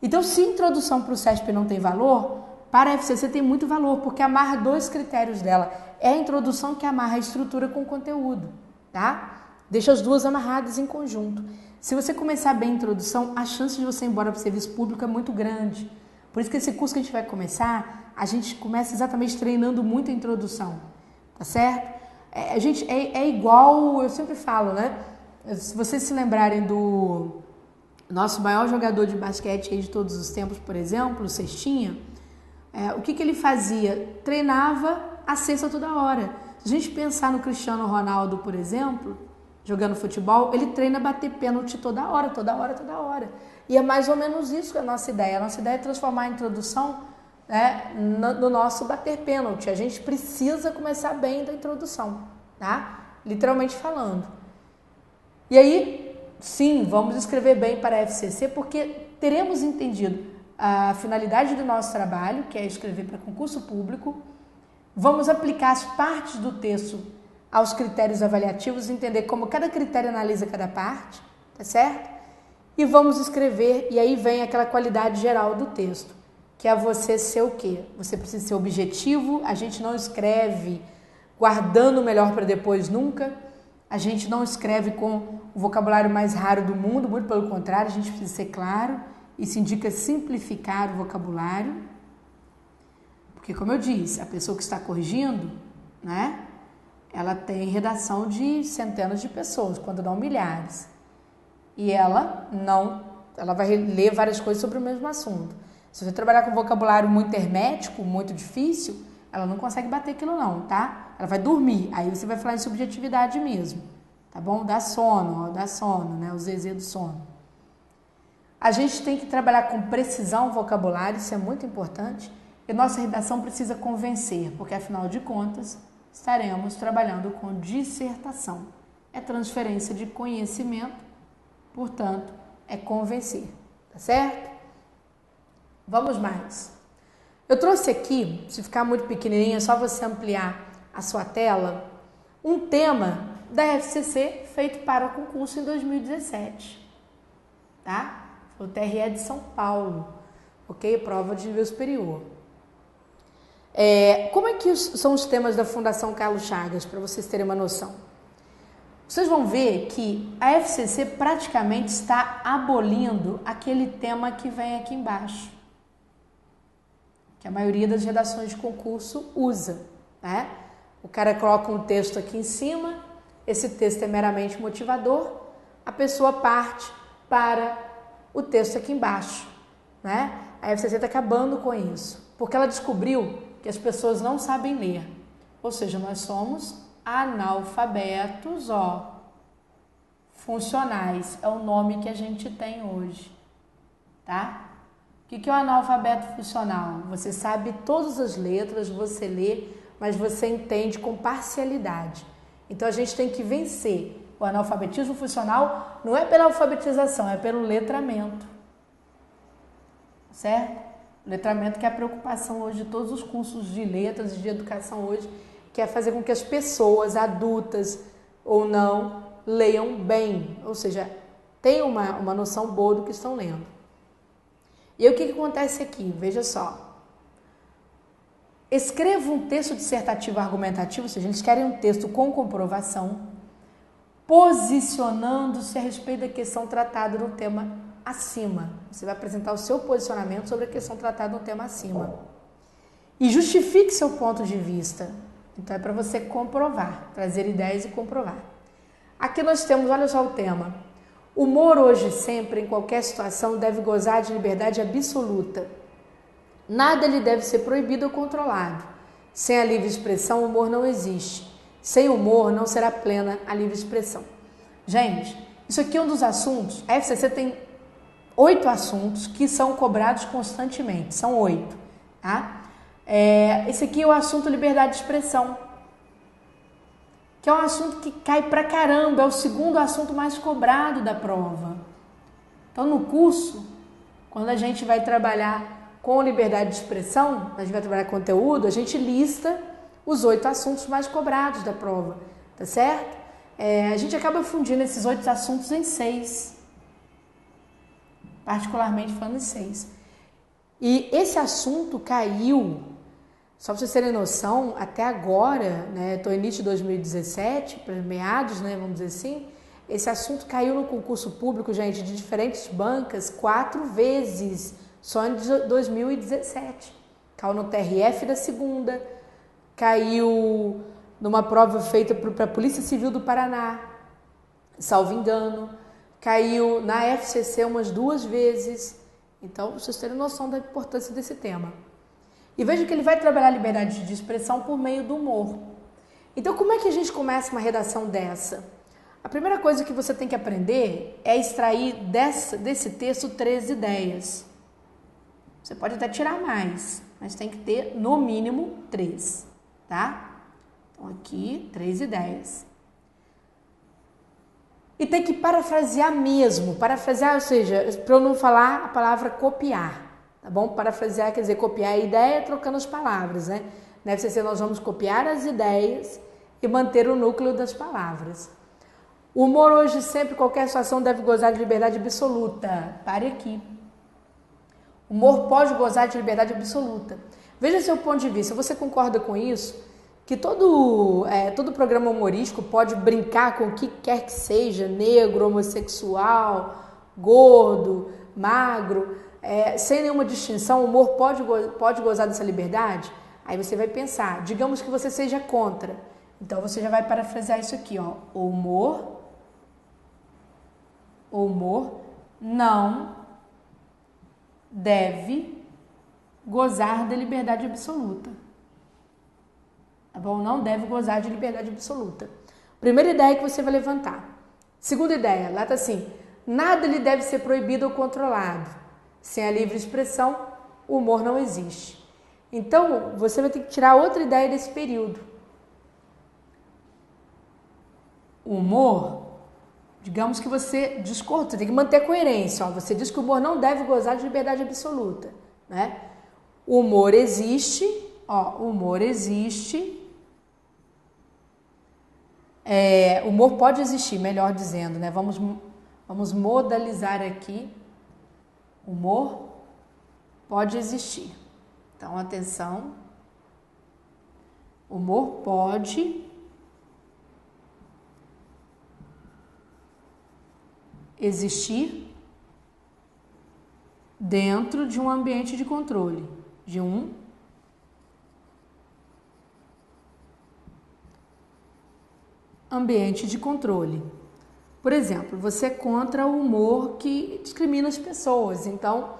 Então, se a introdução para o CESP não tem valor, para a FCC tem muito valor, porque amarra 2 critérios dela. É a introdução que amarra a estrutura com o conteúdo, tá? Deixa as 2 amarradas em conjunto. Se você começar bem a introdução, a chance de você ir embora para o serviço público é muito grande. Por isso que esse curso que a gente vai começar, a gente começa exatamente treinando muito a introdução, tá certo? Gente, é igual, eu sempre falo, né? Se vocês se lembrarem do nosso maior jogador de basquete aí de todos os tempos, por exemplo, o Cestinha, o que ele fazia? Treinava a cesta toda hora. Se a gente pensar no Cristiano Ronaldo, por exemplo, jogando futebol, ele treina bater pênalti toda hora. E é mais ou menos isso que é a nossa ideia. A nossa ideia é transformar a introdução, né, no nosso bater pênalti. A gente precisa começar bem da introdução, tá? Literalmente falando. E aí, sim, vamos escrever bem para a FCC, porque teremos entendido a finalidade do nosso trabalho, que é escrever para concurso público. Vamos aplicar as partes do texto aos critérios avaliativos, entender como cada critério analisa cada parte, tá certo? E vamos escrever, e aí vem aquela qualidade geral do texto, que é você ser o quê? Você precisa ser objetivo, a gente não escreve guardando o melhor para depois nunca, a gente não escreve com o vocabulário mais raro do mundo, muito pelo contrário, a gente precisa ser claro, isso indica simplificar o vocabulário, porque como eu disse, a pessoa que está corrigindo, né, ela tem redação de centenas de pessoas, quando não milhares. E ela vai ler várias coisas sobre o mesmo assunto. Se você trabalhar com vocabulário muito hermético, muito difícil, ela não consegue bater aquilo não, tá? Ela vai dormir, aí você vai falar em subjetividade mesmo, tá bom? Dá sono, né? O ZZ do sono. A gente tem que trabalhar com precisão vocabulário, isso é muito importante. E nossa redação precisa convencer, porque afinal de contas, estaremos trabalhando com dissertação. É transferência de conhecimento, portanto, é convencer, tá certo? Vamos mais. Eu trouxe aqui, se ficar muito pequenininho, é só você ampliar a sua tela, um tema da FCC feito para o concurso em 2017, tá? Foi o TRE de São Paulo, ok? Prova de nível superior. Como é que são os temas da Fundação Carlos Chagas, para vocês terem uma noção? Vocês vão ver que a FCC praticamente está abolindo aquele tema que vem aqui embaixo, que a maioria das redações de concurso usa, né? O cara coloca um texto aqui em cima, esse texto é meramente motivador, a pessoa parte para o texto aqui embaixo, né? A FCC está acabando com isso, porque ela descobriu que as pessoas não sabem ler, ou seja, nós somos analfabetos, funcionais, é o nome que a gente tem hoje, tá? O que é o analfabeto funcional? Você sabe todas as letras, você lê, mas você entende com parcialidade. Então a gente tem que vencer o analfabetismo funcional, não é pela alfabetização, é pelo letramento, certo? Letramento que é a preocupação hoje de todos os cursos de letras e de educação hoje, que é fazer com que as pessoas adultas ou não leiam bem, ou seja, tenham uma noção boa do que estão lendo. E aí o que acontece aqui? Veja só. Escreva um texto dissertativo argumentativo, ou seja, eles querem um texto com comprovação, posicionando-se a respeito da questão tratada no tema acima. Você vai apresentar o seu posicionamento sobre a questão tratada no tema acima. E justifique seu ponto de vista. Então é para você comprovar, trazer ideias e comprovar. Aqui nós temos, olha só o tema. O humor hoje sempre, em qualquer situação, deve gozar de liberdade absoluta. Nada lhe deve ser proibido ou controlado. Sem a livre expressão, o humor não existe. Sem humor, não será plena a livre expressão. Gente, isso aqui é um dos assuntos. A FCC tem 8 assuntos que são cobrados constantemente. São 8, tá? Esse aqui é o assunto liberdade de expressão, que é um assunto que cai pra caramba, é o segundo assunto mais cobrado da prova. Então, no curso, quando a gente vai trabalhar com liberdade de expressão, a gente vai trabalhar conteúdo, a gente lista os 8 assuntos mais cobrados da prova, tá certo? A gente acaba fundindo esses 8 assuntos em 6, particularmente falando em 6. E esse assunto caiu, só para vocês terem noção, até agora, né, estou início de 2017, para meados, né, vamos dizer assim, esse assunto caiu no concurso público, gente, de diferentes bancas, 4 vezes, só em 2017. Caiu no TRF da segunda, caiu numa prova feita para a Polícia Civil do Paraná, salvo engano, caiu na FCC umas 2 vezes. Então, vocês terem noção da importância desse tema. E veja que ele vai trabalhar a liberdade de expressão por meio do humor. Então, como é que a gente começa uma redação dessa? A primeira coisa que você tem que aprender é extrair desse texto 3 ideias. Você pode até tirar mais, mas tem que ter no mínimo 3, tá? Então, aqui, 3 ideias. E tem que parafrasear mesmo. Parafrasear, ou seja, para eu não falar a palavra copiar. Tá bom? Parafrasear quer dizer copiar a ideia trocando as palavras, né? Na FCC nós vamos copiar as ideias e manter o núcleo das palavras. O humor hoje sempre, qualquer situação, deve gozar de liberdade absoluta. Pare aqui. O humor pode gozar de liberdade absoluta. Veja seu ponto de vista. Você concorda com isso? Que todo programa humorístico pode brincar com o que quer que seja, negro, homossexual, gordo, magro, sem nenhuma distinção, o humor pode gozar dessa liberdade? Aí você vai pensar, digamos que você seja contra. Então você já vai parafrasear isso aqui, ó. O humor não deve gozar da liberdade absoluta. Tá bom? Não deve gozar de liberdade absoluta. Primeira ideia que você vai levantar. Segunda ideia, lá tá assim, nada lhe deve ser proibido ou controlado. Sem a livre expressão, o humor não existe. Então, você vai ter que tirar outra ideia desse período. O humor, digamos que você discorda, você tem que manter a coerência. Ó. Você diz que o humor não deve gozar de liberdade absoluta. Né? O humor existe, o humor existe. O humor pode existir, melhor dizendo, né? Vamos modalizar aqui. Humor pode existir. Então, atenção. Humor pode existir dentro de um ambiente de controle, de um ambiente de controle. Por exemplo, você é contra o humor que discrimina as pessoas, então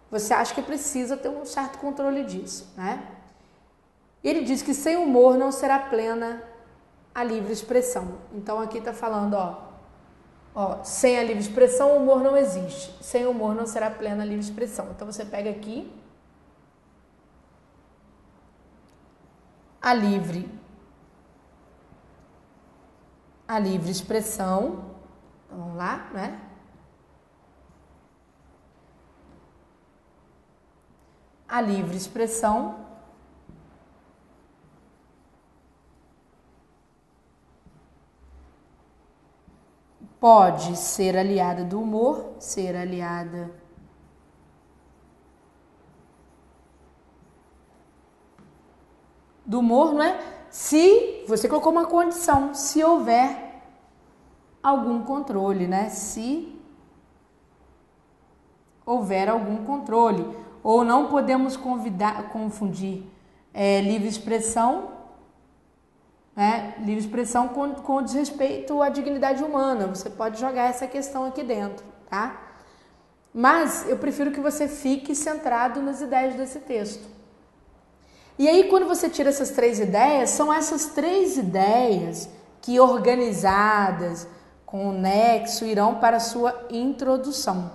você acha que precisa ter um certo controle disso, né? Ele diz que sem humor não será plena a livre expressão. Então aqui está falando, sem a livre expressão o humor não existe. Sem humor não será plena a livre expressão. Então você pega aqui a livre expressão. Então, vamos lá, né? A livre expressão pode ser aliada do humor, ser aliada do humor, não é? Se você colocou uma condição, se houver algum controle, né? Se houver algum controle. Ou não podemos confundir livre expressão, né? Livre expressão com desrespeito à dignidade humana. Você pode jogar essa questão aqui dentro, tá? Mas eu prefiro que você fique centrado nas ideias desse texto. E aí, quando você tira essas 3 ideias, são essas 3 ideias que, organizadas, com o nexo, irão para a sua introdução.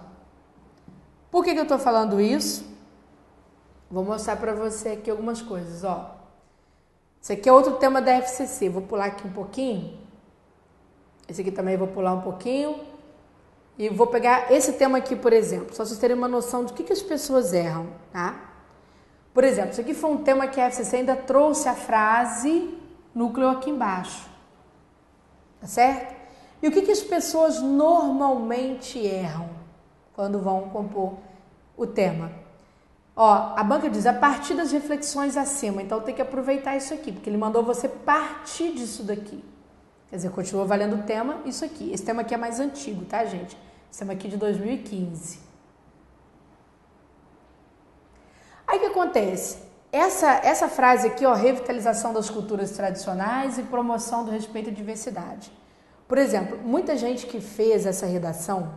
Por que eu estou falando isso? Vou mostrar para você aqui algumas coisas, Esse aqui é outro tema da FCC, vou pular aqui um pouquinho. Esse aqui também vou pular um pouquinho. E vou pegar esse tema aqui, por exemplo, só para vocês terem uma noção de que as pessoas erram, tá? Por exemplo, isso aqui foi um tema que a FCC ainda trouxe a frase núcleo aqui embaixo, tá certo? E o que as pessoas normalmente erram quando vão compor o tema? A banca diz, a partir das reflexões acima, então tem que aproveitar isso aqui, porque ele mandou você partir disso daqui. Quer dizer, continua valendo o tema, isso aqui. Esse tema aqui é mais antigo, tá, gente? Esse tema aqui é de 2015. Aí o que acontece? Essa frase aqui, revitalização das culturas tradicionais e promoção do respeito à diversidade. Por exemplo, muita gente que fez essa redação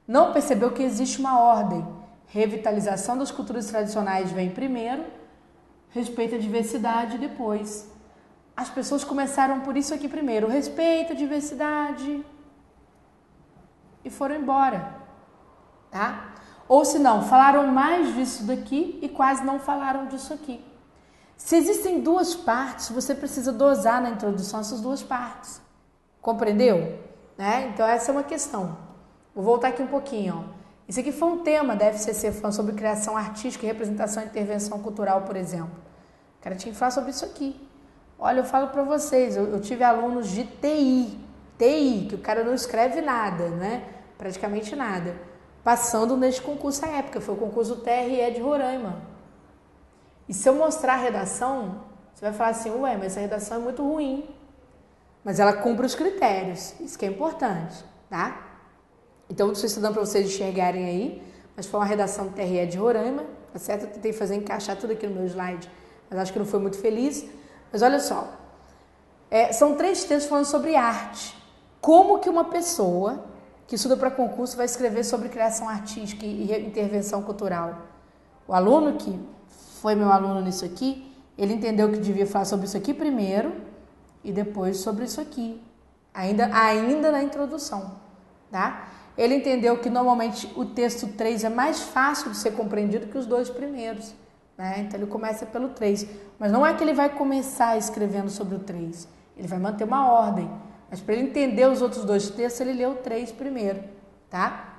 não percebeu que existe uma ordem. Revitalização das culturas tradicionais vem primeiro, respeito à diversidade depois. As pessoas começaram por isso aqui primeiro, respeito à diversidade, e foram embora, tá? Ou se não, falaram mais disso daqui e quase não falaram disso aqui. Se existem 2 partes, você precisa dosar na introdução essas 2 partes. Compreendeu? Né? Então essa é uma questão. Vou voltar aqui um pouquinho, Isso aqui foi um tema da FCC, falando sobre criação artística e representação e intervenção cultural, por exemplo. O cara tinha que falar sobre isso aqui. Olha, eu falo para vocês, eu tive alunos de TI, que o cara não escreve nada, né? Praticamente nada. Passando neste concurso à época, foi o concurso TRE de Roraima. E se eu mostrar a redação, você vai falar assim, ué, mas essa redação é muito ruim. Mas ela cumpre os critérios, isso que é importante, tá? Então, eu estou estudando para vocês enxergarem aí, mas foi uma redação do TRE de Roraima, tá certo? Eu tentei encaixar tudo aqui no meu slide, mas acho que não foi muito feliz. Mas olha só, são 3 textos falando sobre arte. Como que uma pessoa que estuda para concurso vai escrever sobre criação artística e intervenção cultural? O aluno que foi meu aluno nisso aqui, ele entendeu que devia falar sobre isso aqui primeiro e depois sobre isso aqui, ainda na introdução, tá? Ele entendeu que normalmente o texto 3 é mais fácil de ser compreendido que os 2 primeiros, né? Então ele começa pelo 3, mas não é que ele vai começar escrevendo sobre o 3, ele vai manter uma ordem, mas para ele entender os outros 2 textos, ele leu o 3 primeiro, tá?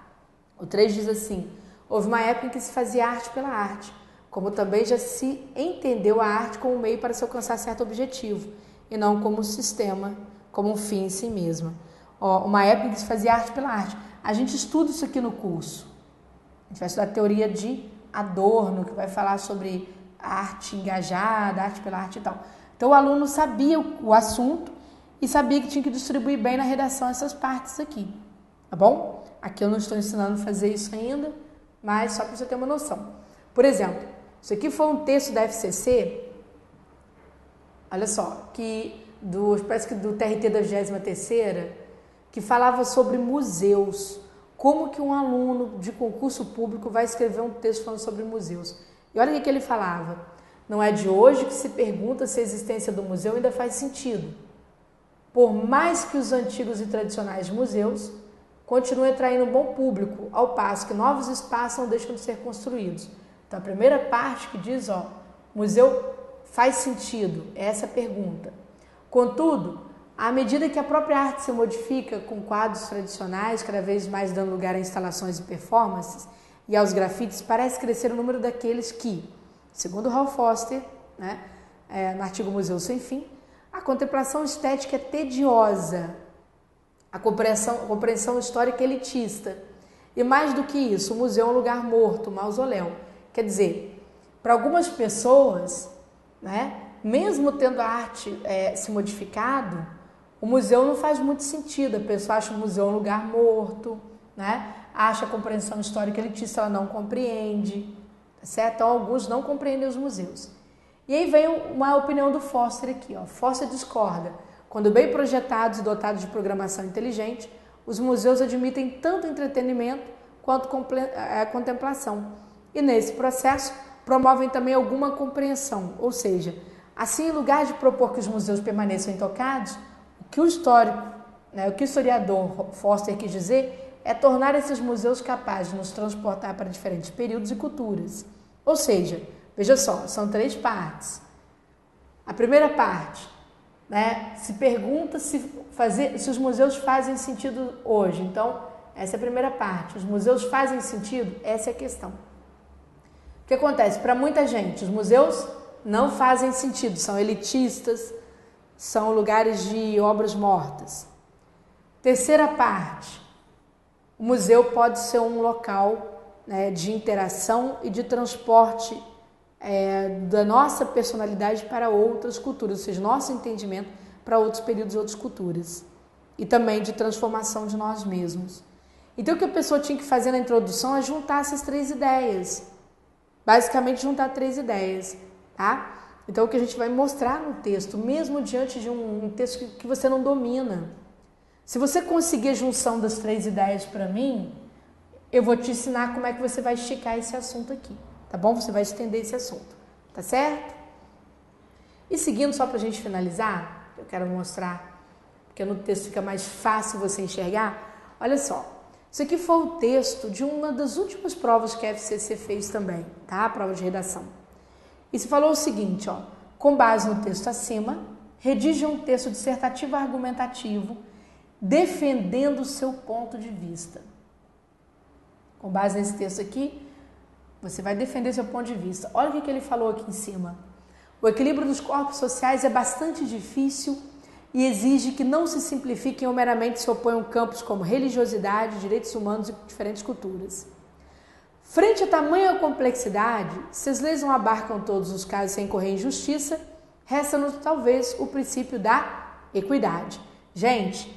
O 3 diz assim, houve uma época em que se fazia arte pela arte, como também já se entendeu a arte como meio para se alcançar certo objetivo, e não como um sistema, como um fim em si mesma. Uma época em que se fazia arte pela arte. A gente estuda isso aqui no curso. A gente vai estudar a teoria de Adorno, que vai falar sobre arte engajada, arte pela arte e tal. Então o aluno sabia o assunto e sabia que tinha que distribuir bem na redação essas partes aqui, tá bom? Aqui eu não estou ensinando a fazer isso ainda, mas só para você ter uma noção. Por exemplo, isso aqui foi um texto da FCC, olha só, que parece que do TRT da 23ª, que falava sobre museus. Como que um aluno de concurso público vai escrever um texto falando sobre museus? E olha o que ele falava. Não é de hoje que se pergunta se a existência do museu ainda faz sentido. Por mais que os antigos e tradicionais museus continuem atraindo um bom público, ao passo que novos espaços não deixam de ser construídos. Então, a primeira parte que diz, museu faz sentido? É essa a pergunta. Contudo, à medida que a própria arte se modifica com quadros tradicionais, cada vez mais dando lugar a instalações e performances, e aos grafites, parece crescer o número daqueles que, segundo Hal Foster, no artigo Museu Sem Fim, a contemplação estética é tediosa, a compreensão histórica elitista. E mais do que isso, o museu é um lugar morto, um mausoléu. Quer dizer, para algumas pessoas, mesmo tendo a arte se modificado, o museu não faz muito sentido. A pessoa acha o museu um lugar morto, acha a compreensão histórica elitista, ela não compreende, tá certo? Então, alguns não compreendem os museus. E aí vem uma opinião do Foster aqui. Foster discorda. Quando bem projetados e dotados de programação inteligente, os museus admitem tanto entretenimento quanto contemplação. E nesse processo, promovem também alguma compreensão. Ou seja, assim, em lugar de propor que os museus permaneçam intocados, o que o historiador Foster quis dizer é tornar esses museus capazes de nos transportar para diferentes períodos e culturas. Ou seja, veja só, são 3 partes. A primeira parte, se pergunta se os museus fazem sentido hoje. Então, essa é a primeira parte. Os museus fazem sentido? Essa é a questão. O que acontece? Para muita gente, os museus não fazem sentido, são elitistas, são lugares de obras mortas. Terceira parte, o museu pode ser um local de interação e de transporte da nossa personalidade para outras culturas, ou seja, nosso entendimento para outros períodos e outras culturas. E também de transformação de nós mesmos. Então, o que a pessoa tinha que fazer na introdução é juntar essas 3 ideias. Basicamente, juntar 3 ideias, tá? Então, o que a gente vai mostrar no texto, mesmo diante de um texto que você não domina. Se você conseguir a junção das 3 ideias para mim, eu vou te ensinar como é que você vai esticar esse assunto aqui. Tá bom? Você vai estender esse assunto, tá certo? E seguindo, só para a gente finalizar, eu quero mostrar, porque no texto fica mais fácil você enxergar. Olha só, isso aqui foi o texto de uma das últimas provas que a FCC fez também, tá? A prova de redação. E se falou o seguinte, com base no texto acima, redija um texto dissertativo argumentativo, defendendo o seu ponto de vista. Com base nesse texto aqui, você vai defender seu ponto de vista. Olha o que ele falou aqui em cima. O equilíbrio dos corpos sociais é bastante difícil e exige que não se simplifiquem ou meramente se oponham campos como religiosidade, direitos humanos e diferentes culturas. Frente a tamanha complexidade, se as leis não abarcam todos os casos sem correr injustiça, resta-nos talvez o princípio da equidade. Gente,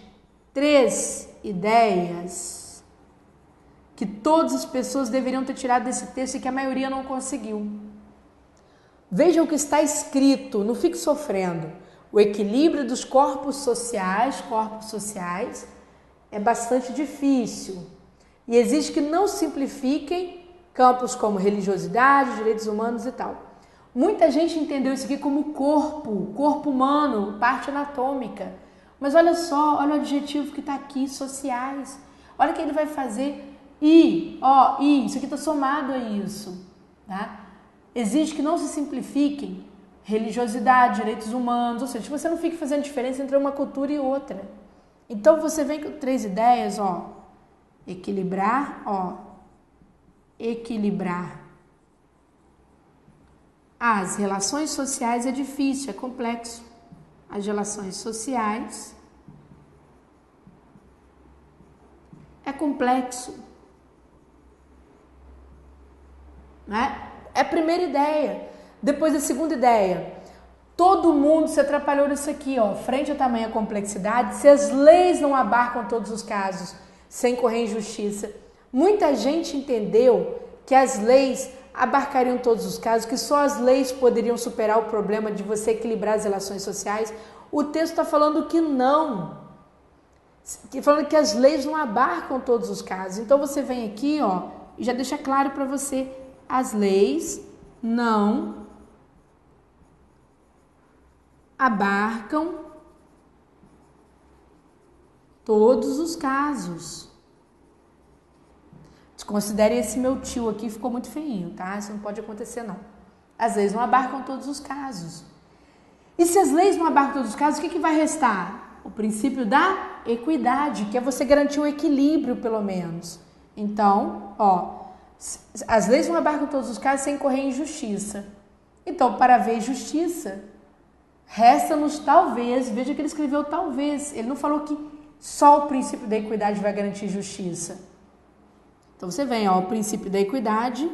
3 ideias que todas as pessoas deveriam ter tirado desse texto e que a maioria não conseguiu. Veja o que está escrito, não fique sofrendo. O equilíbrio dos corpos sociais é bastante difícil e exige que não simplifiquem campos como religiosidade, direitos humanos e tal. Muita gente entendeu isso aqui como corpo humano, parte anatômica. Mas olha só, olha o adjetivo que está aqui, sociais. Olha o que ele vai fazer. Isso aqui está somado a isso, tá? Exige que não se simplifiquem religiosidade, direitos humanos, ou seja, que você não fique fazendo diferença entre uma cultura e outra. Então, você vem com 3 ideias, equilibrar as relações sociais é difícil, é complexo. As relações sociais é complexo. É a primeira ideia. Depois a segunda ideia. Todo mundo se atrapalhou nisso aqui, frente a tamanha complexidade, se as leis não abarcam todos os casos sem correr injustiça. Muita gente entendeu que as leis abarcariam todos os casos, que só as leis poderiam superar o problema de você equilibrar as relações sociais. O texto está falando que não. Falando que as leis não abarcam todos os casos. Então você vem aqui, ó, e já deixa claro para você, as leis não abarcam todos os casos. Desconsidere esse meu tio aqui, ficou muito feinho, tá? Isso não pode acontecer, não. As leis não abarcam todos os casos. E se as leis não abarcam todos os casos, o que vai restar? O princípio da equidade, que é você garantir um equilíbrio, pelo menos. Então, ó, as leis não abarcam todos os casos sem incorrer em injustiça. Então, para haver justiça, resta-nos talvez, veja que ele escreveu talvez, ele não falou que só o princípio da equidade vai garantir justiça. Então, você vem, ó, o princípio da equidade,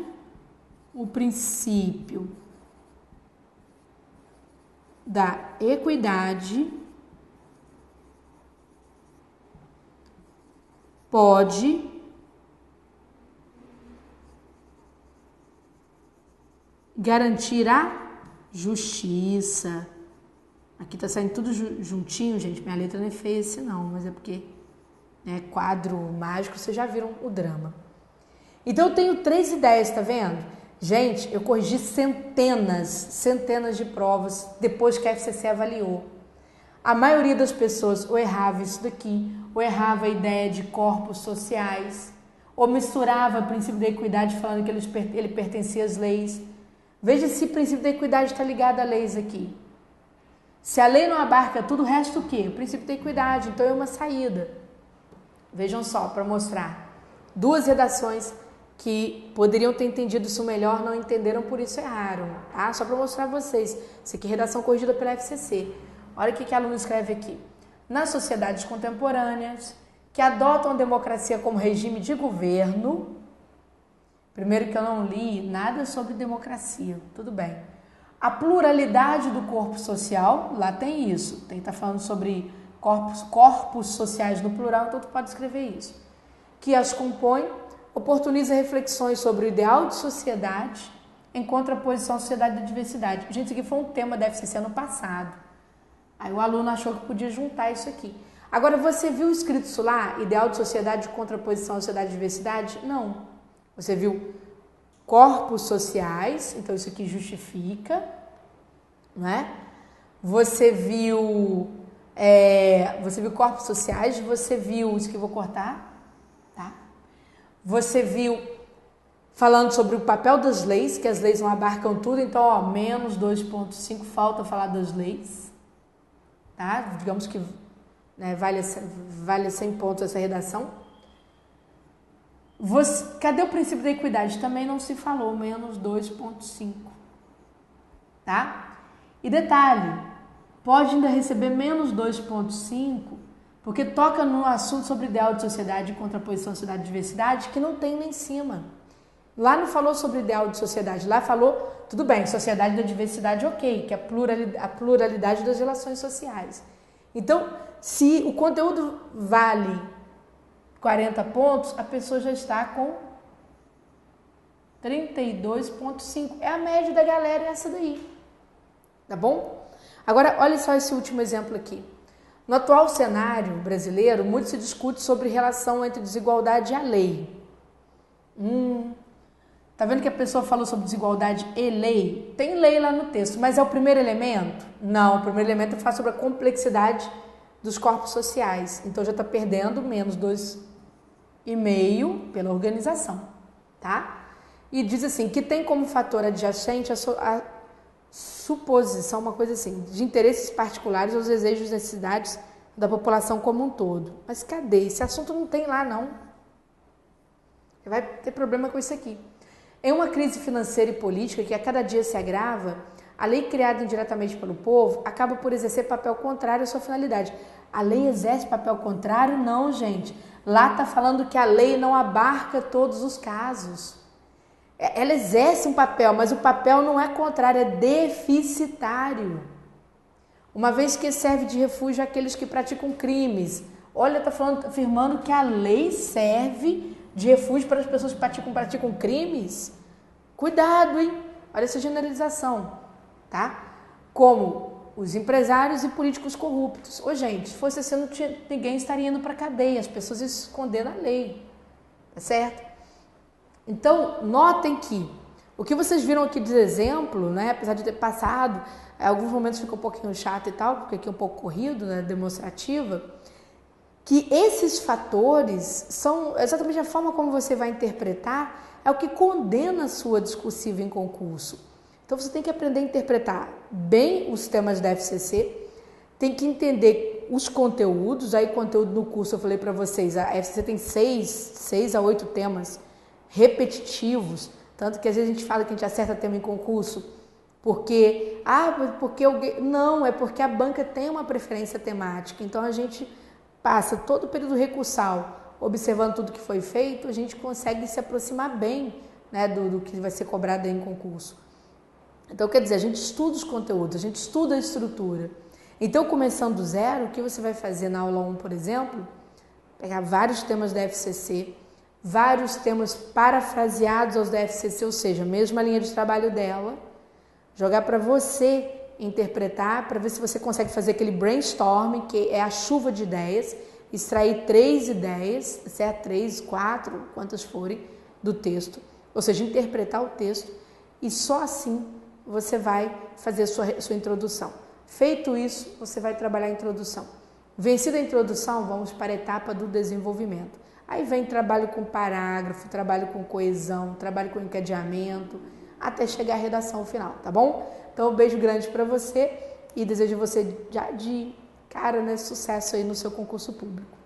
o princípio da equidade pode garantir a justiça. Aqui tá saindo tudo juntinho, gente. Minha letra não é feia esse não, mas é porque, né, quadro mágico, vocês já viram o drama. Então eu tenho 3 ideias, tá vendo? Gente, eu corrigi centenas de provas depois que a FCC avaliou. A maioria das pessoas ou errava isso daqui, ou errava a ideia de corpos sociais, ou misturava o princípio da equidade falando que ele pertencia às leis. Veja se o princípio da equidade está ligado a leis aqui. Se a lei não abarca tudo, resta o quê? O princípio da equidade, então é uma saída. Vejam só, para mostrar. 2 redações que poderiam ter entendido isso melhor, não entenderam, por isso erraram. Tá? Só para mostrar a vocês. Isso aqui é redação corrigida pela FCC. Olha o que a aluna escreve aqui. Nas sociedades contemporâneas, que adotam a democracia como regime de governo, primeiro que eu não li nada sobre democracia, tudo bem. A pluralidade do corpo social, lá tem isso, tem que estar falando sobre corpos sociais no plural, então tu pode escrever isso. Que as compõe, oportuniza reflexões sobre o ideal de sociedade em contraposição à sociedade da diversidade. Gente, isso aqui foi um tema da FCC ano passado. Aí o aluno achou que podia juntar isso aqui. Agora, você viu escrito isso lá? Ideal de sociedade de contraposição à sociedade da diversidade? Não. Você viu corpos sociais, então isso aqui justifica, não é? Você viu corpos sociais, você viu, isso que eu vou cortar, tá? Você viu falando sobre o papel das leis, que as leis não abarcam tudo, então, ó, menos 2,5, falta falar das leis, tá? Digamos que, né, vale 100 pontos essa redação. Cadê o princípio da equidade? Também não se falou, menos 2,5, tá? E detalhe, pode ainda receber menos 2,5, porque toca no assunto sobre ideal de sociedade e contraposição à sociedade de diversidade, que não tem lá em cima. Lá não falou sobre ideal de sociedade, lá falou, tudo bem, sociedade da diversidade, ok, que é a pluralidade das relações sociais. Então, se o conteúdo vale 40 pontos, a pessoa já está com 32,5. É a média da galera essa daí. Tá bom? Agora, olha só esse último exemplo aqui. No atual cenário brasileiro, muito se discute sobre relação entre desigualdade e a lei. Tá vendo que a pessoa falou sobre desigualdade e lei? Tem lei lá no texto, mas é o primeiro elemento? Não, o primeiro elemento fala sobre a complexidade dos corpos sociais. Então já está perdendo menos 2,5 pela organização, tá? E diz assim, que tem como fator adjacente a suposição, uma coisa assim, de interesses particulares aos desejos e necessidades da população como um todo. Mas cadê? Esse assunto não tem lá, não. Você vai ter problema com isso aqui. Em uma crise financeira e política que a cada dia se agrava, a lei criada indiretamente pelo povo acaba por exercer papel contrário à sua finalidade. A lei exerce papel contrário? Não, gente. Lá está falando que a lei não abarca todos os casos. Ela exerce um papel, mas o papel não é contrário, é deficitário. Uma vez que serve de refúgio àqueles que praticam crimes. Olha, está afirmando que a lei serve de refúgio para as pessoas que praticam crimes? Cuidado, hein? Olha essa generalização, tá? Como os empresários e políticos corruptos. Ô, gente, se fosse assim, ninguém estaria indo para a cadeia, as pessoas iam se esconder na lei, tá certo? Então, notem que o que vocês viram aqui de exemplo, né, apesar de ter passado, em alguns momentos ficou um pouquinho chato e tal, porque aqui é um pouco corrido, né, demonstrativa, que esses fatores são exatamente a forma como você vai interpretar, é o que condena a sua discursiva em concurso. Então você tem que aprender a interpretar bem os temas da FCC, tem que entender os conteúdos, aí conteúdo no curso eu falei para vocês, a FCC tem 6 a 8 temas repetitivos, tanto que às vezes a gente fala que a gente acerta tema em concurso, porque não, é porque a banca tem uma preferência temática, então a gente passa todo o período recursal observando tudo que foi feito, a gente consegue se aproximar bem, né, do que vai ser cobrado aí em concurso. Então, quer dizer, a gente estuda os conteúdos, a gente estuda a estrutura. Então, começando do zero, o que você vai fazer na aula 1, por exemplo? Pegar vários temas da FCC, vários temas parafraseados aos da FCC, ou seja, a mesma linha de trabalho dela, jogar para você interpretar, para ver se você consegue fazer aquele brainstorming, que é a chuva de ideias, extrair 3 ideias, certo? 3, 4, quantas forem, do texto, ou seja, interpretar o texto, e só assim você vai fazer a sua introdução. Feito isso, você vai trabalhar a introdução. Vencida a introdução, vamos para a etapa do desenvolvimento. Aí vem trabalho com parágrafo, trabalho com coesão, trabalho com encadeamento, até chegar à redação final, tá bom? Então, um beijo grande para você e desejo você já de cara, né, sucesso aí no seu concurso público.